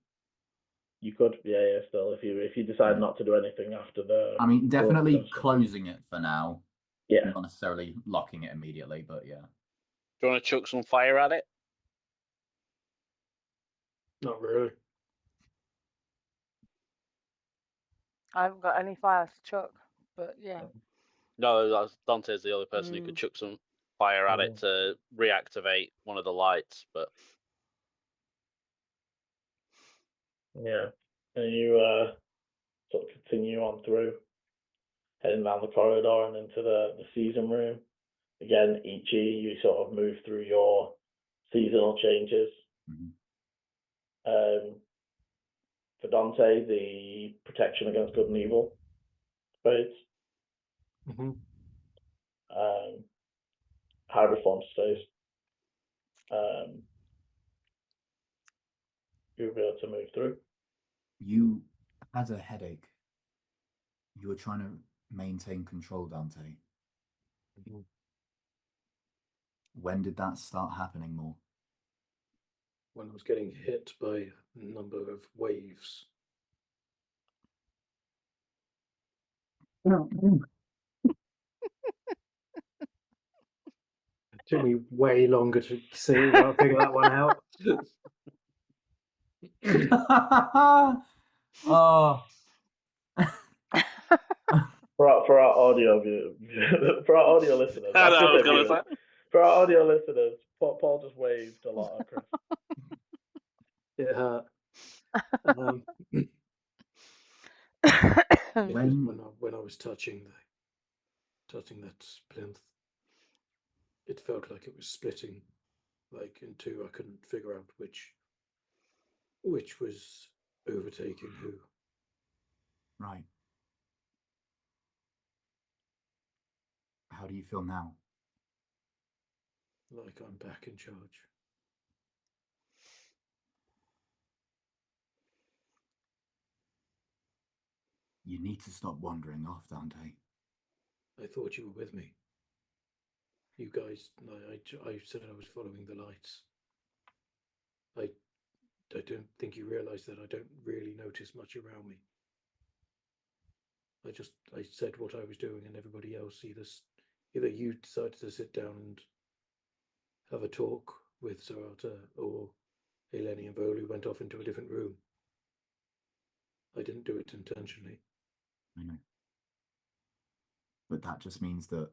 You could, yeah. Still, if you decide not to do anything after the. I mean, definitely closing it for now. Yeah. Not necessarily locking it immediately, but yeah. Do you want to chuck some fire at it? Not really. I haven't got any fire to chuck, but yeah. No, Dante's the other person who could chuck some fire at it to reactivate one of the lights, but yeah, and you sort of continue on through, heading down the corridor and into the season room. Again, Ichi, you sort of move through your seasonal changes. For Dante, the protection against good and evil spades. Hybrid form stays. You'll be able to move through. You had a headache. You were trying to maintain control, Dante. When did that start happening more? When I was getting hit by a number of waves. It took me way longer to figure that one out. Oh. For our audio for our audio listeners, for our audio listeners, Paul just waved a lot at Chris. It hurt. Um, when I was touching that plinth, it felt like it was splitting, like in two. I couldn't figure out which was overtaking who. Right. How do you feel now? Like I'm back in charge. You need to stop wandering off, Dante. I thought you were with me. You guys, I said I was following the lights. I don't think you realise that I don't really notice much around me. I said what I was doing, and everybody else either you decided to sit down and have a talk with Sir Artur, or Eleni and Volu went off into a different room. I didn't do it intentionally. I know. But that just means that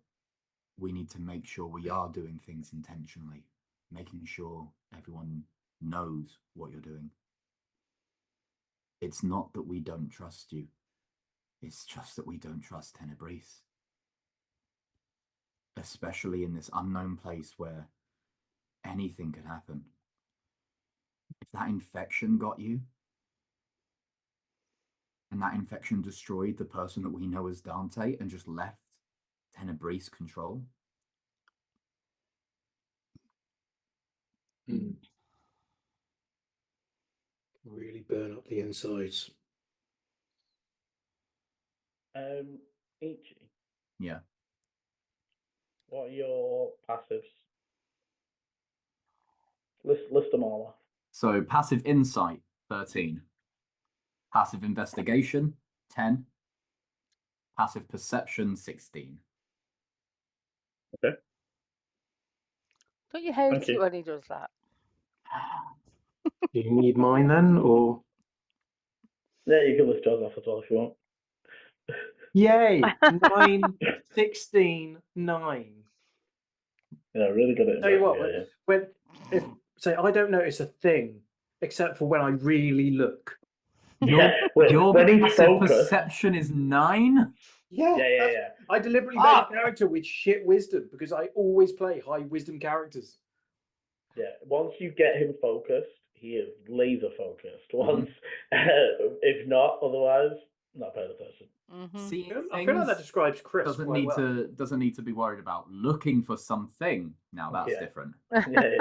we need to make sure we are doing things intentionally, making sure everyone knows what you're doing. It's not that we don't trust you. It's just that we don't trust Tenebris. Especially in this unknown place where anything could happen. If that infection got you, and that infection destroyed the person that we know as Dante and just left Tenebris control. Really burn up the insides. Eechie, Yeah. what are your passives? List them all off. So passive insight, 13. Passive investigation, 10. Passive perception, 16. Okay. Don't you hate Thank it you. when he does that? Do you need mine then, or? Yeah, you can list yours off as well if you want. Yay! 9, 16, 9. Yeah, really good at Tell you what, investigating. if say I don't notice a thing except for when I really look. Your when he's passive focused. perception is 9? Yeah. I deliberately made a character with shit wisdom because I always play high wisdom characters. Yeah, once you get him focused, he is laser focused. Once, if not, otherwise, not paying attention. Seeing I feel like that describes Chris doesn't quite need to be worried about looking for something. Now that's different. Yeah.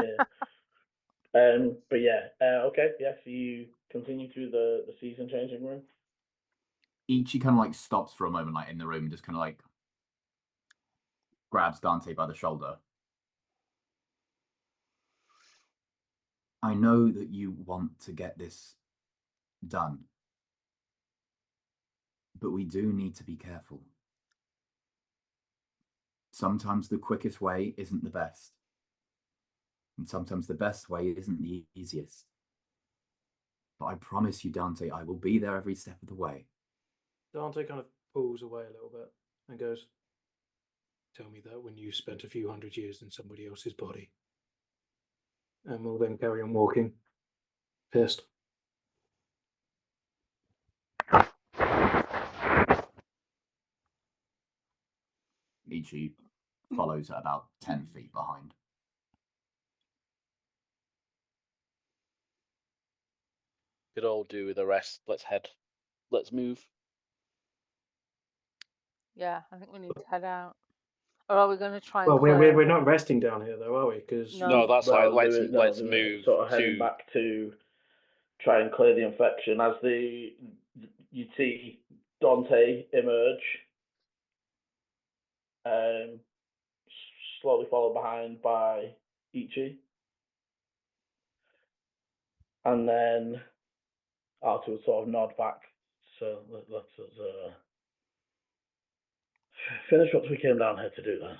But yeah, okay, yeah. So you continue through the season changing room. Eechie kind of like stops for a moment, like in the room, and just kind of like grabs Dante by the shoulder. I know that you want to get this done, but we do need to be careful. Sometimes the quickest way isn't the best, and sometimes the best way isn't the easiest. But I promise you, Dante, I will be there every step of the way. Dante kind of pulls away a little bit and goes, "Tell me that when you spent a few hundred years in somebody else's body." And we'll then carry on walking, pissed. Eechie follows at about 10 feet behind. Could all do with a rest. Let's head. Let's move. Yeah, I think we need to head out. Or are we going to try and Well, clear? we're not resting down here though, are we? Because No, that's Well, like let's they were move sort of heading to back to try and clear the infection. As you see Dante emerge, slowly followed behind by Eechie, and then Artur would sort of nod back. So let's finish what we came down here to do then.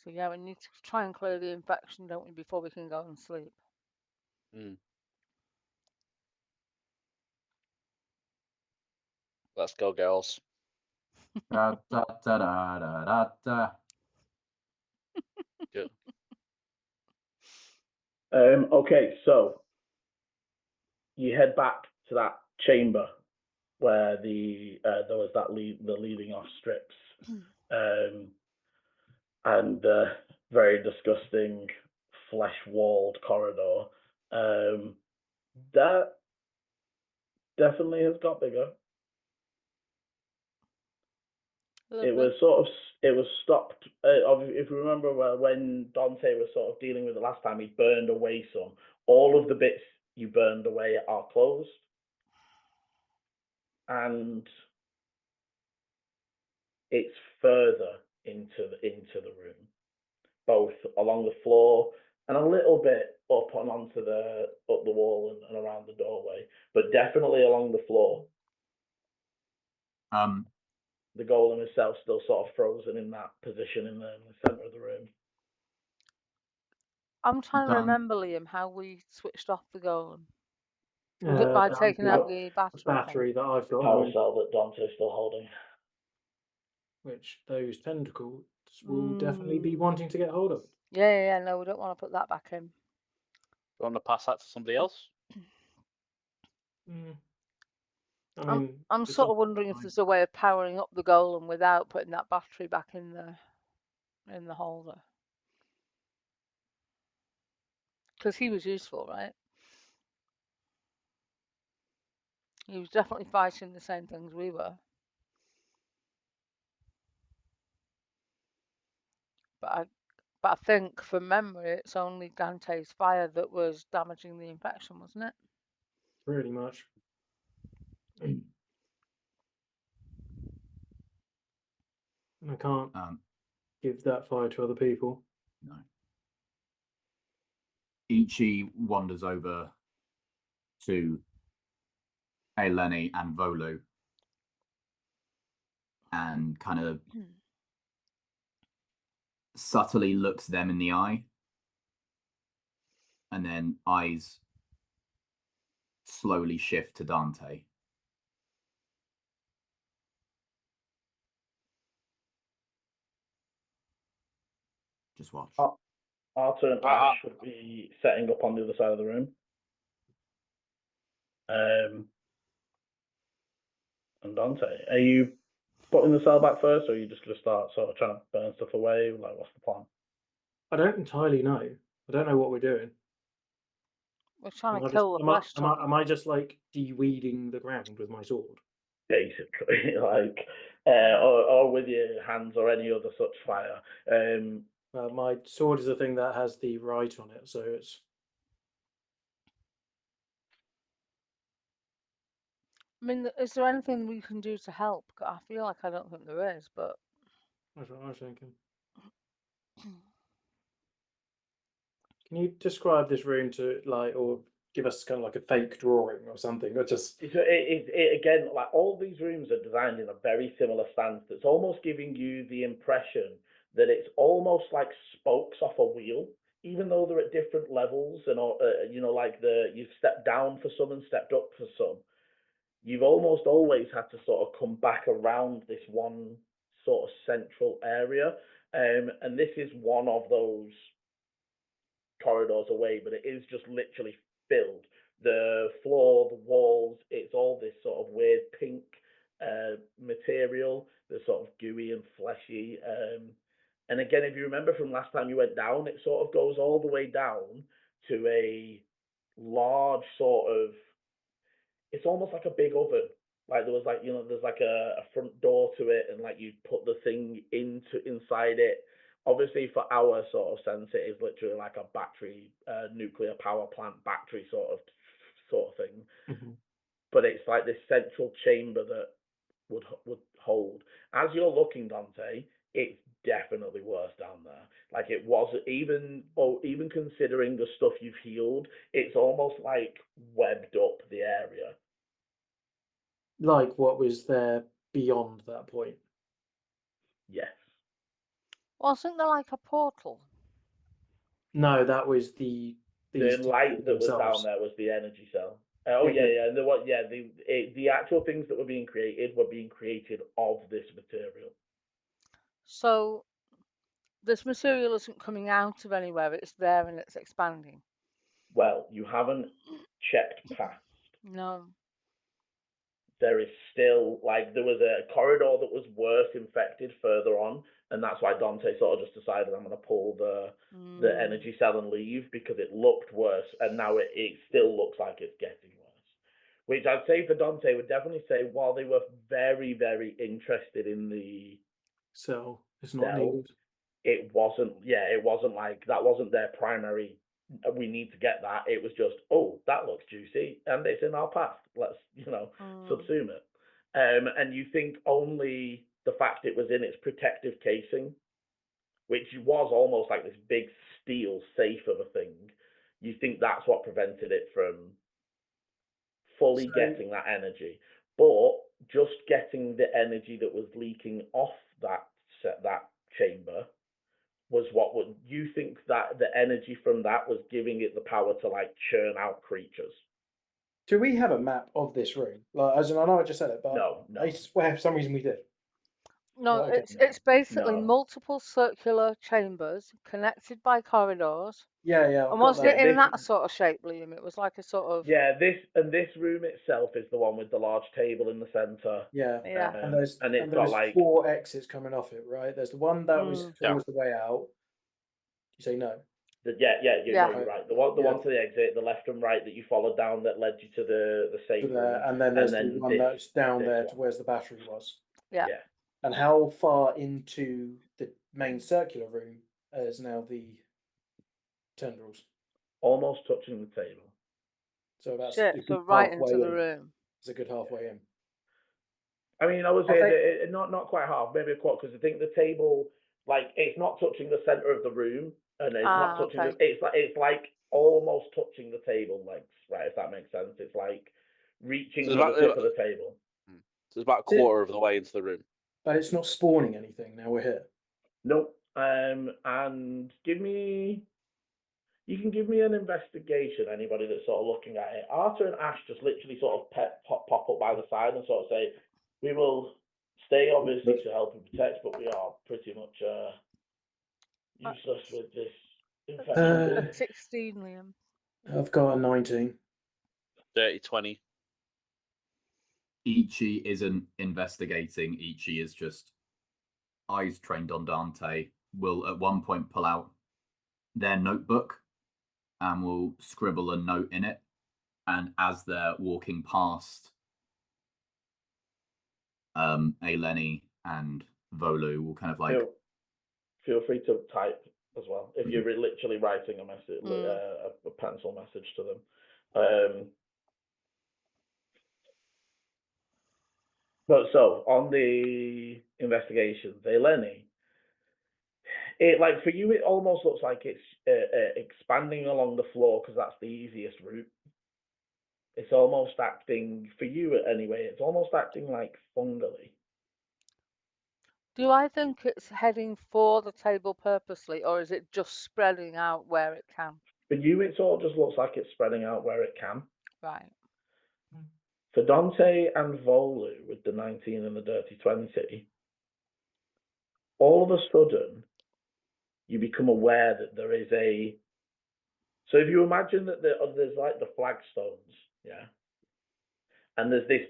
So yeah, we need to try and clear the infection, don't we, before we can go and sleep? Let's go, girls. Da, da, da, da, da, da, da. Good. Okay, so you head back to that chamber where there was the leading off strips, and very disgusting flesh walled corridor. That definitely has got bigger. It was stopped. If you remember, when Dante was sort of dealing with it last time, he burned away some. All of the bits you burned away are closed, and it's further into the room, both along the floor and a little bit up the wall and around the doorway, but definitely along the floor. The golem itself still sort of frozen in that position in the center of the room. I'm trying to remember, Liam, how we switched off the golem. Was it by taking out the battery? That I've got? Power cell that Dante's still holding. Which those tentacles will definitely be wanting to get hold of. Yeah. No, we don't want to put that back in. You want to pass that to somebody else? I mean, I'm sort of wondering if there's a way of powering up the golem without putting that battery back in the holder. Because he was useful, right? He was definitely fighting the same things we were. But I think, from memory, it's only Dante's fire that was damaging the infection, wasn't it? Pretty much. I can't give that fire to other people. No. Eechie wanders over to Eleni and Volu and kind of subtly looks them in the eye, and then eyes slowly shift to Dante. Just watch. Artur and Ash should be setting up on the other side of the room. And Dante, are you putting the cell back first, or are you just going to start sort of trying to burn stuff away? Like, what's the plan? I don't entirely know. I don't know what we're doing. We're trying to kill the flesh. Am I just like de-weeding the ground with my sword? Basically, like, or with your hands or any other such fire. My sword is the thing that has the right on it, so it's. I mean, is there anything we can do to help? I feel like I don't think there is, but. That's what I was thinking. Can you describe this room to or give us kind of like a fake drawing or something, or just? It again, like, all these rooms are designed in a very similar stance. It's almost giving you the impression that it's almost like spokes off a wheel, even though they're at different levels, and like you've stepped down for some and stepped up for some. You've almost always had to sort of come back around this one sort of central area, and this is one of those corridors away, but it is just literally filled. The floor, the walls, it's all this sort of weird pink material that's sort of gooey and fleshy. And again, if you remember from last time you went down, it sort of goes all the way down to a large sort of, it's almost like a big oven. Like there was like, there's like a front door to it, and like you put the thing inside it. Obviously, for our sort of sense, it is literally like a battery, nuclear power plant battery sort of thing. Mm-hmm. But it's like this central chamber that would hold. As you're looking, Dante, it's definitely worse down there. Like, it was even considering the stuff you've healed, it's almost like webbed up the area. Like what was there beyond that point? Yes. Wasn't there like a portal? No, that was the light that was down there was the energy cell. And the actual things that were being created of this material. So this material isn't coming out of anywhere, it's there and it's expanding. you haven't checked past. No. There is still, like, there was a corridor that was worse infected further on, and that's why Dante sort of just decided, I'm going to pull the energy cell and leave, because it looked worse, and now it still looks like it's getting worse. Which I'd say for Dante would definitely say, while they were very, very interested in the So it's not cell, needed. it wasn't like, that wasn't their primary, we need to get that. It was just, oh, that looks juicy and it's in our path, let's subsume it. And you think only the fact it was in its protective casing, which was almost like this big steel safe of a thing, you think that's what prevented it from fully getting that energy. But just getting the energy that was leaking off that chamber was what would you think that the energy from that was giving it the power to like churn out creatures? Do we have a map of this room? Like, as in, I know I just said it, but No. I swear for some reason we did. No, okay. it's basically No. multiple circular chambers connected by corridors. Yeah. And was it in that sort of shape, Liam? It was like a sort of this room itself is the one with the large table in the center. Yeah. And there's got like 4 exits coming off it, right? There's the one that was towards the way out. You say no? You're right. The one to the exit, the left and right that you followed down that led you to the safe room. And then there's the one that's down there to where the battery was. Yeah. And how far into the main circular room is now the tendrils? Almost touching the table. So that's so right into the room. It's a good halfway in. I mean, I would say not quite half, maybe a quarter, because I think the table, like, it's not touching the center of the room, and it's not touching. It's like almost touching the table legs, right? If that makes sense, it's like reaching to the tip of the table. So it's about a quarter of the way into the room. But it's not spawning anything. Now we're here. Nope. And you can give me an investigation, anybody that's sort of looking at it. Artur and Ash just literally sort of pop up by the side and sort of say, we will stay obviously to help and protect, but we are pretty much useless with this infection. 16, Liam. I've got a 19. 30-20. Eechie isn't investigating. Eechie is just eyes trained on Dante. Will at one point pull out their notebook and will scribble a note in it. And as they're walking past Eleni and Volu, will kind of like... Feel free to type as well, if you're literally writing a message, a pencil message to them. But so, on the investigations, Eleni, like for you, it almost looks like it's expanding along the floor because that's the easiest route. It's almost acting, for you anyway, it's almost acting like fungally. Do I think it's heading for the table purposely, or is it just spreading out where it can? For you, it sort of just looks like it's spreading out where it can. Right. For Dante and Volu, with the 19 and the dirty 20, all of a sudden, you become aware that there is a... So if you imagine that there's like the flagstones, yeah, and there's this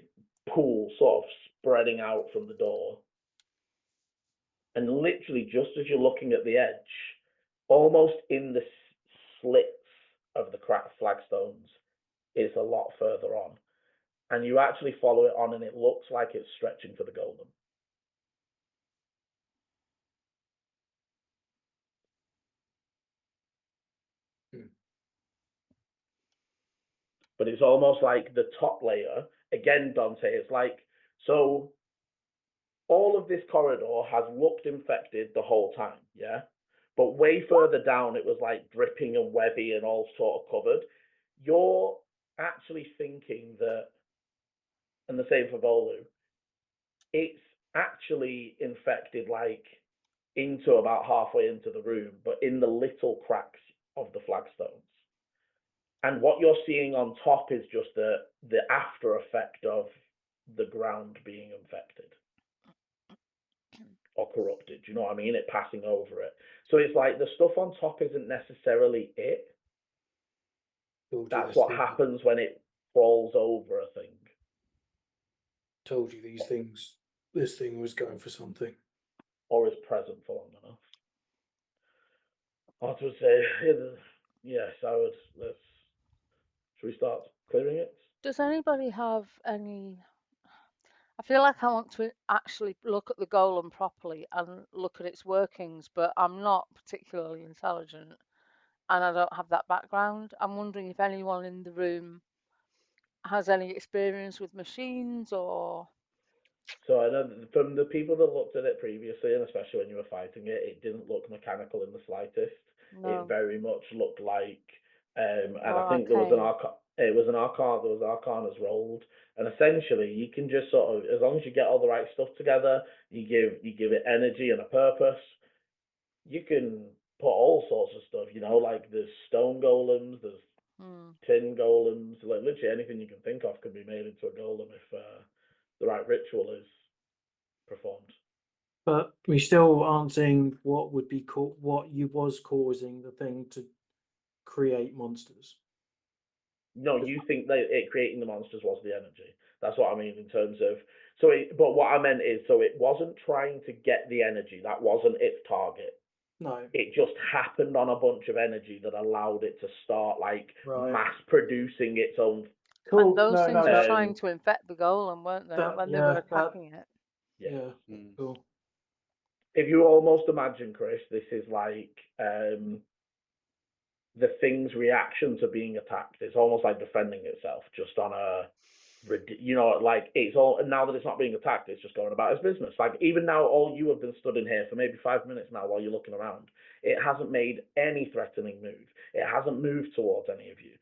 pool sort of spreading out from the door, and literally just as you're looking at the edge, almost in the slits of the cracked flagstones, is a lot further on. And you actually follow it on, and it looks like it's stretching for the golem. But it's almost like the top layer, again, Dante, it's like, so all of this corridor has looked infected the whole time, yeah? But way further down, it was like dripping and webby and all sort of covered. You're actually thinking that, and the same for Volu, it's actually infected like into about halfway into the room, but in the little cracks of the flagstones. And what you're seeing on top is just the after effect of the ground being infected or corrupted. Do you know what I mean? It passing over it. So it's like the stuff on top isn't necessarily it. That's what happens when it crawls over a thing. Told you these things. This thing was going for something. Or is present for long enough. I would say, yes, I would. Should we start clearing it? Does anybody have any? I feel like I want to actually look at the golem properly and look at its workings, but I'm not particularly intelligent and I don't have that background. I'm wondering if anyone in the room has any experience with machines or. So I know from the people that looked at it previously, and especially when you were fighting it, it didn't look mechanical in the slightest. No. It very much looked like, and Or I think there was an arcane. It was an arcana. There was arcanas rolled, and essentially you can just sort of, as long as you get all the right stuff together, you give it energy and a purpose. You can put all sorts of stuff. Like there's stone golems, there's tin golems, like literally anything you can think of can be made into a golem if the right ritual is performed. But we still aren't seeing what would be what was causing the thing to create monsters. No, you think that it creating the monsters was the energy. That's what I mean in terms of. But what I meant is, so it wasn't trying to get the energy. That wasn't its target. No. It just happened on a bunch of energy that allowed it to start mass producing its own. Cool. And those things were trying to infect the golem, weren't they? When they were attacking it. Yeah. Cool. If you almost imagine, Chris, this is like the thing's reaction to being attacked. It's almost like defending itself, just on a, it's all. And now that it's not being attacked, it's just going about its business. Like even now, all you have been stood in here for maybe 5 minutes now while you're looking around. It hasn't made any threatening move. It hasn't moved towards any of you.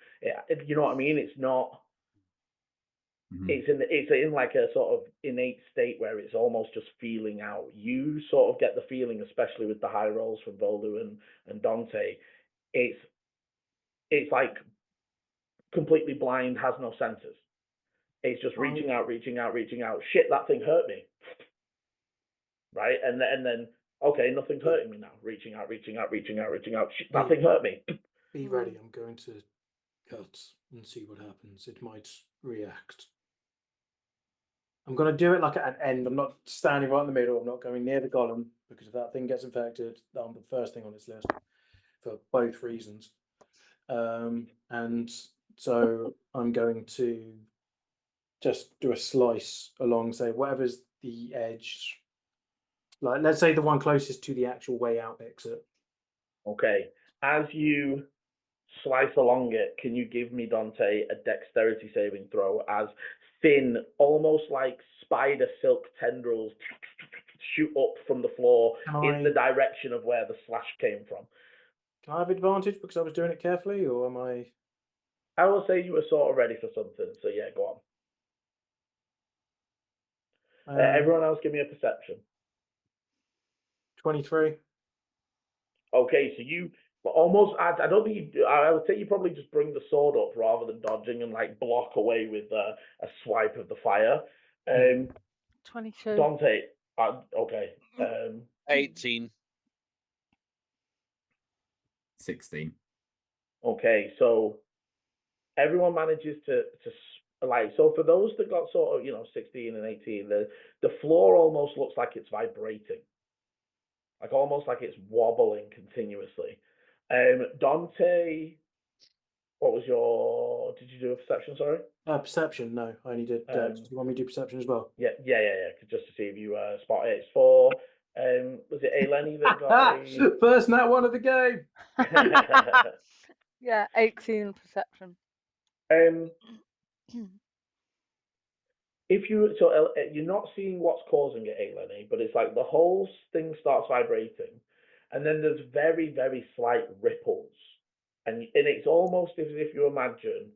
You know what I mean? It's not. It's in like a sort of innate state where it's almost just feeling out. You sort of get the feeling, especially with the high rolls from Volu and Dante, it's like completely blind, has no senses. It's just reaching out. Shit, that thing hurt me. Right? And then okay, nothing's hurting me now. Reaching out. Shit, that thing hurt me. Be ready. I'm going to cut and see what happens. It might react. I'm going to do it like at an end. I'm not standing right in the middle. I'm not going near the golem because if that thing gets infected, I'm the first thing on its list for both reasons. And so I'm going to just do a slice along, say, whatever's the edge. Like, let's say the one closest to the actual way out exit. Okay. As you slice along it, can you give me, Dante, a dexterity saving throw as thin, almost like spider silk tendrils shoot up from the floor in the direction of where the slash came from? Can I have advantage because I was doing it carefully, or am I? I will say you were sort of ready for something, so yeah, go on. Everyone else give me a perception. 23. Okay, so you almost, I don't think you, I would say you probably just bring the sword up rather than dodging and like block away with a swipe of the fire. 22. Dante, okay. 18. 16. Okay, so everyone manages to so for those that got sort of 16 and 18, the floor almost looks like it's vibrating, like almost like it's wobbling continuously. Dante, what was your? Did you do a perception? Sorry. Perception. No, I only did. Do you want me to do perception as well? Yeah. Just to see if you spot it. It's for. Was it Eleni that got a first nat one of the game? Yeah, 18 perception. If you're not seeing what's causing it, Eleni, but it's like the whole thing starts vibrating, and then there's very, very slight ripples, and it's almost as if you imagine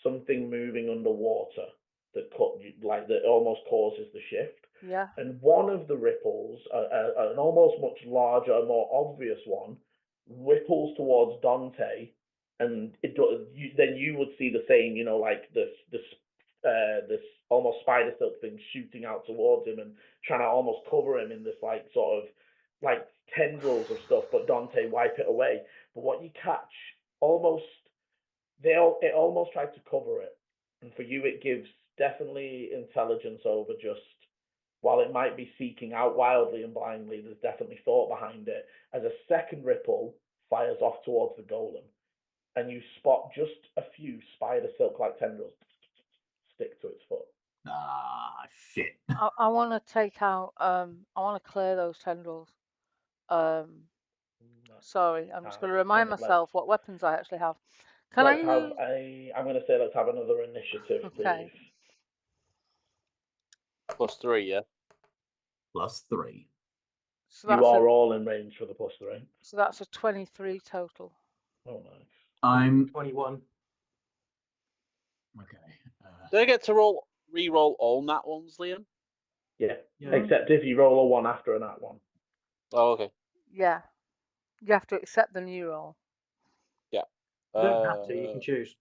something moving underwater that almost causes the shift. Yeah. And one of the ripples, an almost much larger, more obvious one, ripples towards Dante, and then you would see the same, like this almost spider silk thing shooting out towards him and trying to almost cover him in this like sort of like tendrils of stuff, but Dante wipe it away. But what you catch almost it almost tried to cover it, and for you it gives definitely intelligence over just. While it might be seeking out wildly and blindly, there's definitely thought behind it. As a second ripple fires off towards the golem, and you spot just a few spider silk-like tendrils stick to its foot. Ah, shit. I want to take out. I want to clear those tendrils. Sorry, I'm just going to remind myself what weapons I actually have. Can I use? I'm going to say let's have another initiative, Okay. please. +3, yeah. +3. So You are all in range for the +3. So that's a 23 total. Oh, nice. I'm 21. okay. Do I get to re-roll all nat ones, Liam? Yeah. Except if you roll a 1 after a nat 1. Oh, okay. Yeah. You have to accept the new roll. Yeah. You don't have to. You can choose.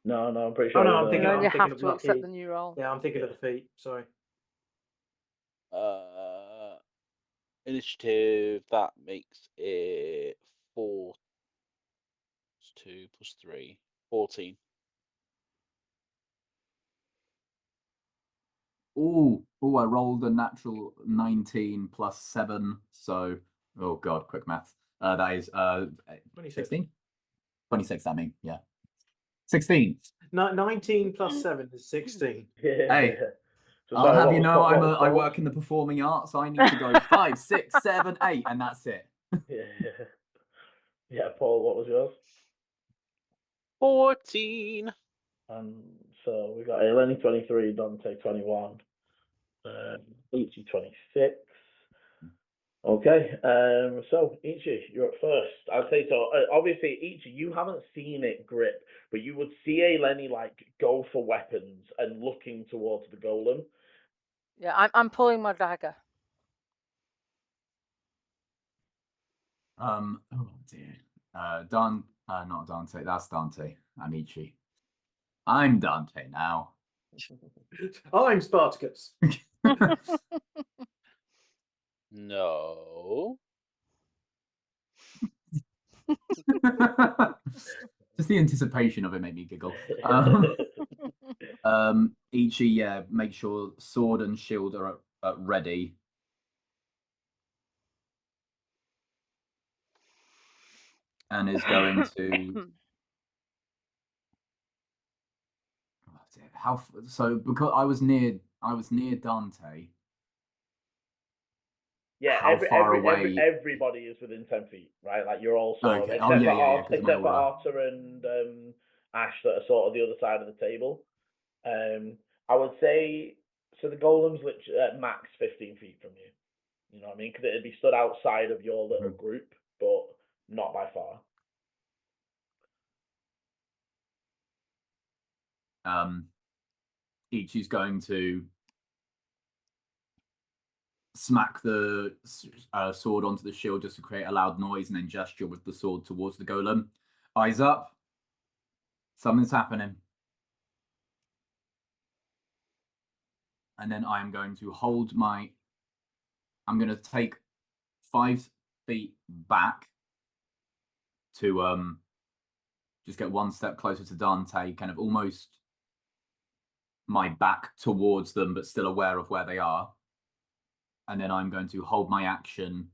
No, I'm pretty sure. Oh no, I'm thinking. You I'm thinking have of to lucky. accept the new roll. Yeah, I'm thinking of the feat. Sorry. Initiative, that makes it 4 + 2 + 3, 14. Oh, I rolled a natural 19 plus 7, so oh god, quick maths. That is 16? 26, I mean, yeah. 16. 19 plus 7 is 16. Hey, So I'll sorry, have what you was know what was I 12? work in the performing arts. I need to go 5, 6, 7, 8, and that's it. Yeah, Paul, what was yours? 14. So we got Eleni 23, Dante 21, Eechie 26. Okay, so Eechie, you're up first. I'd say so. Obviously, Eechie, you haven't seen it grip, but you would see Eleni like go for weapons and looking towards the golem. Yeah, I'm pulling my dagger. Oh dear. Not Dante. That's Dante. I'm Eechie. I'm Dante now. I'm Spartacus. No. Just the anticipation of it made me giggle. Eechie, yeah, make sure sword and shield are ready. And is going to because I was near Dante. Yeah, everybody is within 10 feet, right? Like you're all sort of, except for Artur and Ash that are sort of the other side of the table. I would say, so the golem's literally at max 15 feet from you. You know what I mean? Because it'd be stood outside of your little group, but not by far. Ichi's going to smack the sword onto the shield just to create a loud noise and then gesture with the sword towards the golem. Eyes up. Something's happening. And then I am going to I'm going to take 5 feet back to just get one step closer to Dante, kind of almost my back towards them, but still aware of where they are. And then I'm going to hold my action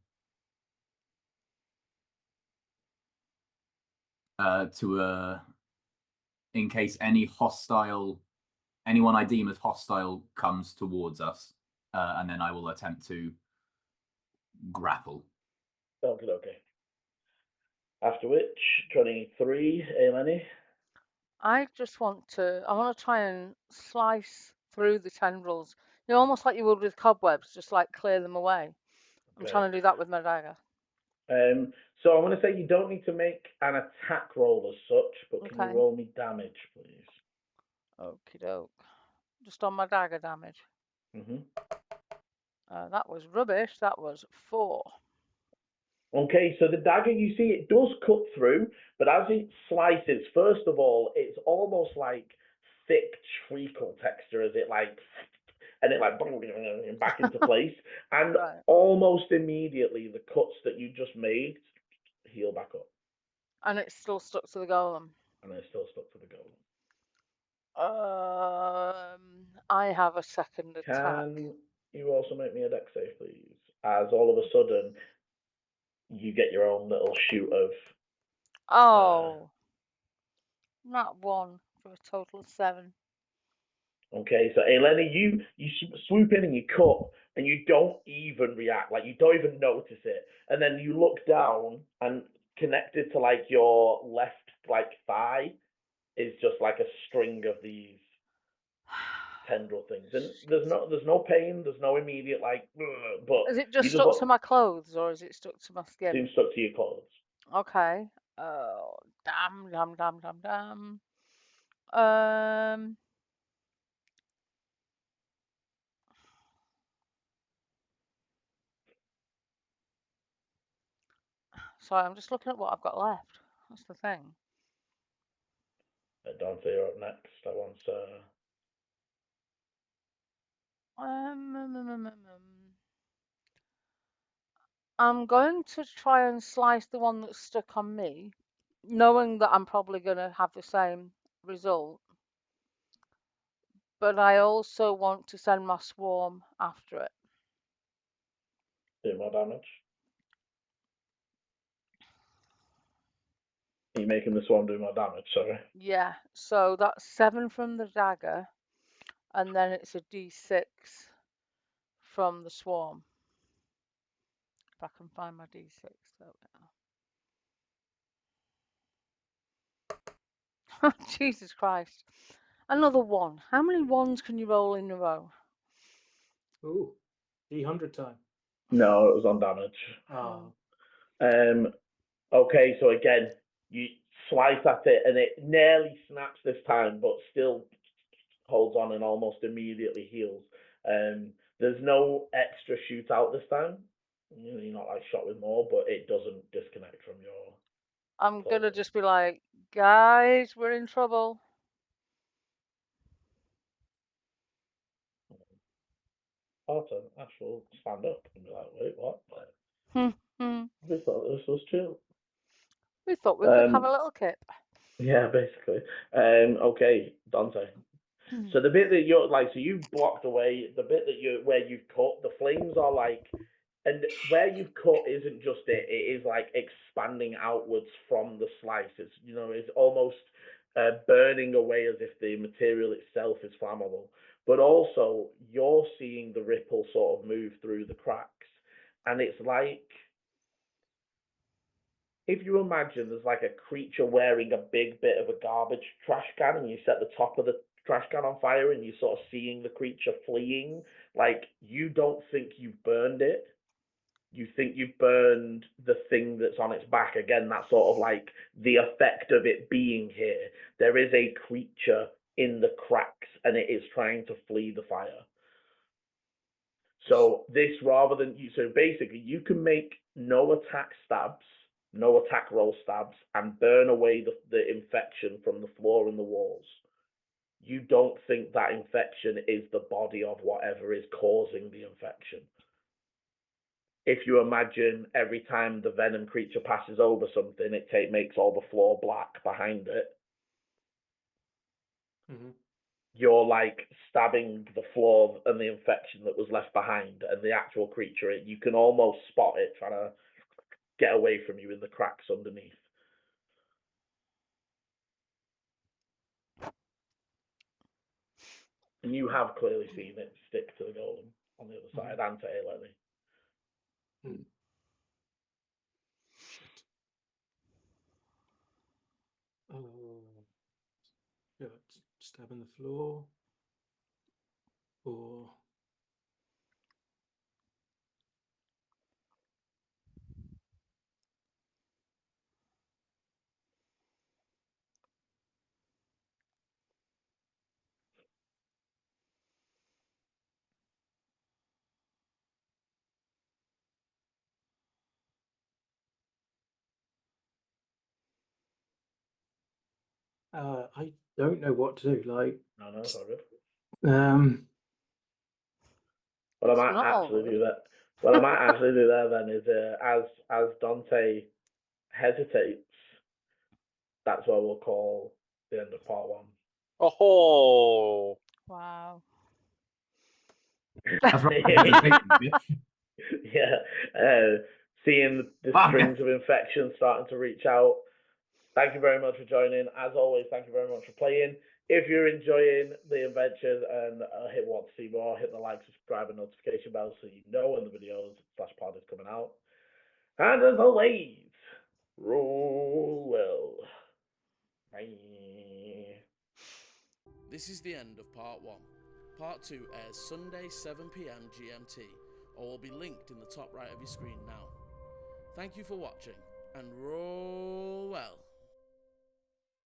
in case anyone I deem as hostile comes towards us, and then I will attempt to grapple. Okay. After which, 23, Eleni. I want to try and slice through the tendrils. You know, almost like you would with cobwebs, just like clear them away. I'm trying to do that with my dagger. So I'm going to say you don't need to make an attack roll as such, but can you roll me damage, please? Okie doke. Just on my dagger damage. That was rubbish. That was 4. Okay, so the dagger, you see, it does cut through, but as it slices, first of all, it's almost like thick treacle texture as it and it back into place, and almost immediately the cuts that you just made heal back up. And it's still stuck to the golem. And it's still stuck to the golem. I have a second attack. Can you also make me a dex save, please? As all of a sudden, you get your own little shoot of. Oh, not 1 for a total of 7. Okay, so Eleni, you swoop in and you cut, and you don't even react, like you don't even notice it, and then you look down and connected to like your left like thigh is just like a string of these tendril things, and there's no pain, there's no immediate like, but Is it just you stuck to my clothes or is it stuck to my skin? Seems stuck to your clothes. Okay. Oh, damn. Sorry, I'm just looking at what I've got left. That's the thing. Dante, you're up next. That one's I'm going to try and slice the one that's stuck on me, knowing that I'm probably going to have the same result. But I also want to send my swarm after it. do more damage. Are you making the swarm do more damage? Sorry. Yeah, so that's 7 from the dagger, and then it's a d6 from the swarm. If I can find my d6. There we are. Jesus Christ. Another 1. How many 1s can you roll in a row? Ooh, D100 time. No, it was on damage. Oh. Okay, so again, you slice at it and it nearly snaps this time, but still holds on and almost immediately heals. There's no extra shootout this time. You're not like shot with more, but it doesn't disconnect from your. I'm gonna just be like, guys, we're in trouble. Artur, Ash will stand up and be like, wait, what? Hmm. We thought this was chill. We thought we could have a little kip. Yeah, basically. Okay, Dante. So the bit that you're like, so you blocked away the bit that where you've cut. The flames are like, and where you've cut isn't just it. It is like expanding outwards from the slice. It's it's almost burning away as if the material itself is flammable. But also you're seeing the ripple sort of move through the cracks, and it's like. If you imagine there's like a creature wearing a big bit of a garbage trash can and you set the top of the trash can on fire and you're sort of seeing the creature fleeing, like you don't think you've burned it. You think you've burned the thing that's on its back. Again, that's sort of like the effect of it being here. There is a creature in the cracks and it is trying to flee the fire. So this rather than so basically you can make no attack stabs, no attack roll stabs, and burn away the infection from the floor and the walls. You don't think that infection is the body of whatever is causing the infection. If you imagine every time the venom creature passes over something, it makes all the floor black behind it. Mm-hmm. You're like stabbing the floor and the infection that was left behind, and the actual creature, you can almost spot it trying to get away from you in the cracks underneath. And you have clearly seen it stick to the golem on the other side and to Eleni. Shit. Yeah, stab in the floor. Or I don't know what to do. Like, no, it's all good. What I might actually do that. What I might actually do there then is as Dante hesitates, that's where we'll call the end of part 1. Oh, Wow. That's right. Hesitation, bitch. Yeah. Seeing the Wow, strings of infection starting to reach out. Thank you very much for joining. As always, thank you very much for playing. If you're enjoying the adventures and hit want to see more, hit the like, subscribe, and notification bell so you know when the videos / pod is coming out. And as always, roll well. Bye. This is the end of part 1. Part 2 airs Sunday 7 PM GMT, or will be linked in the top right of your screen now. Thank you for watching, and roll well.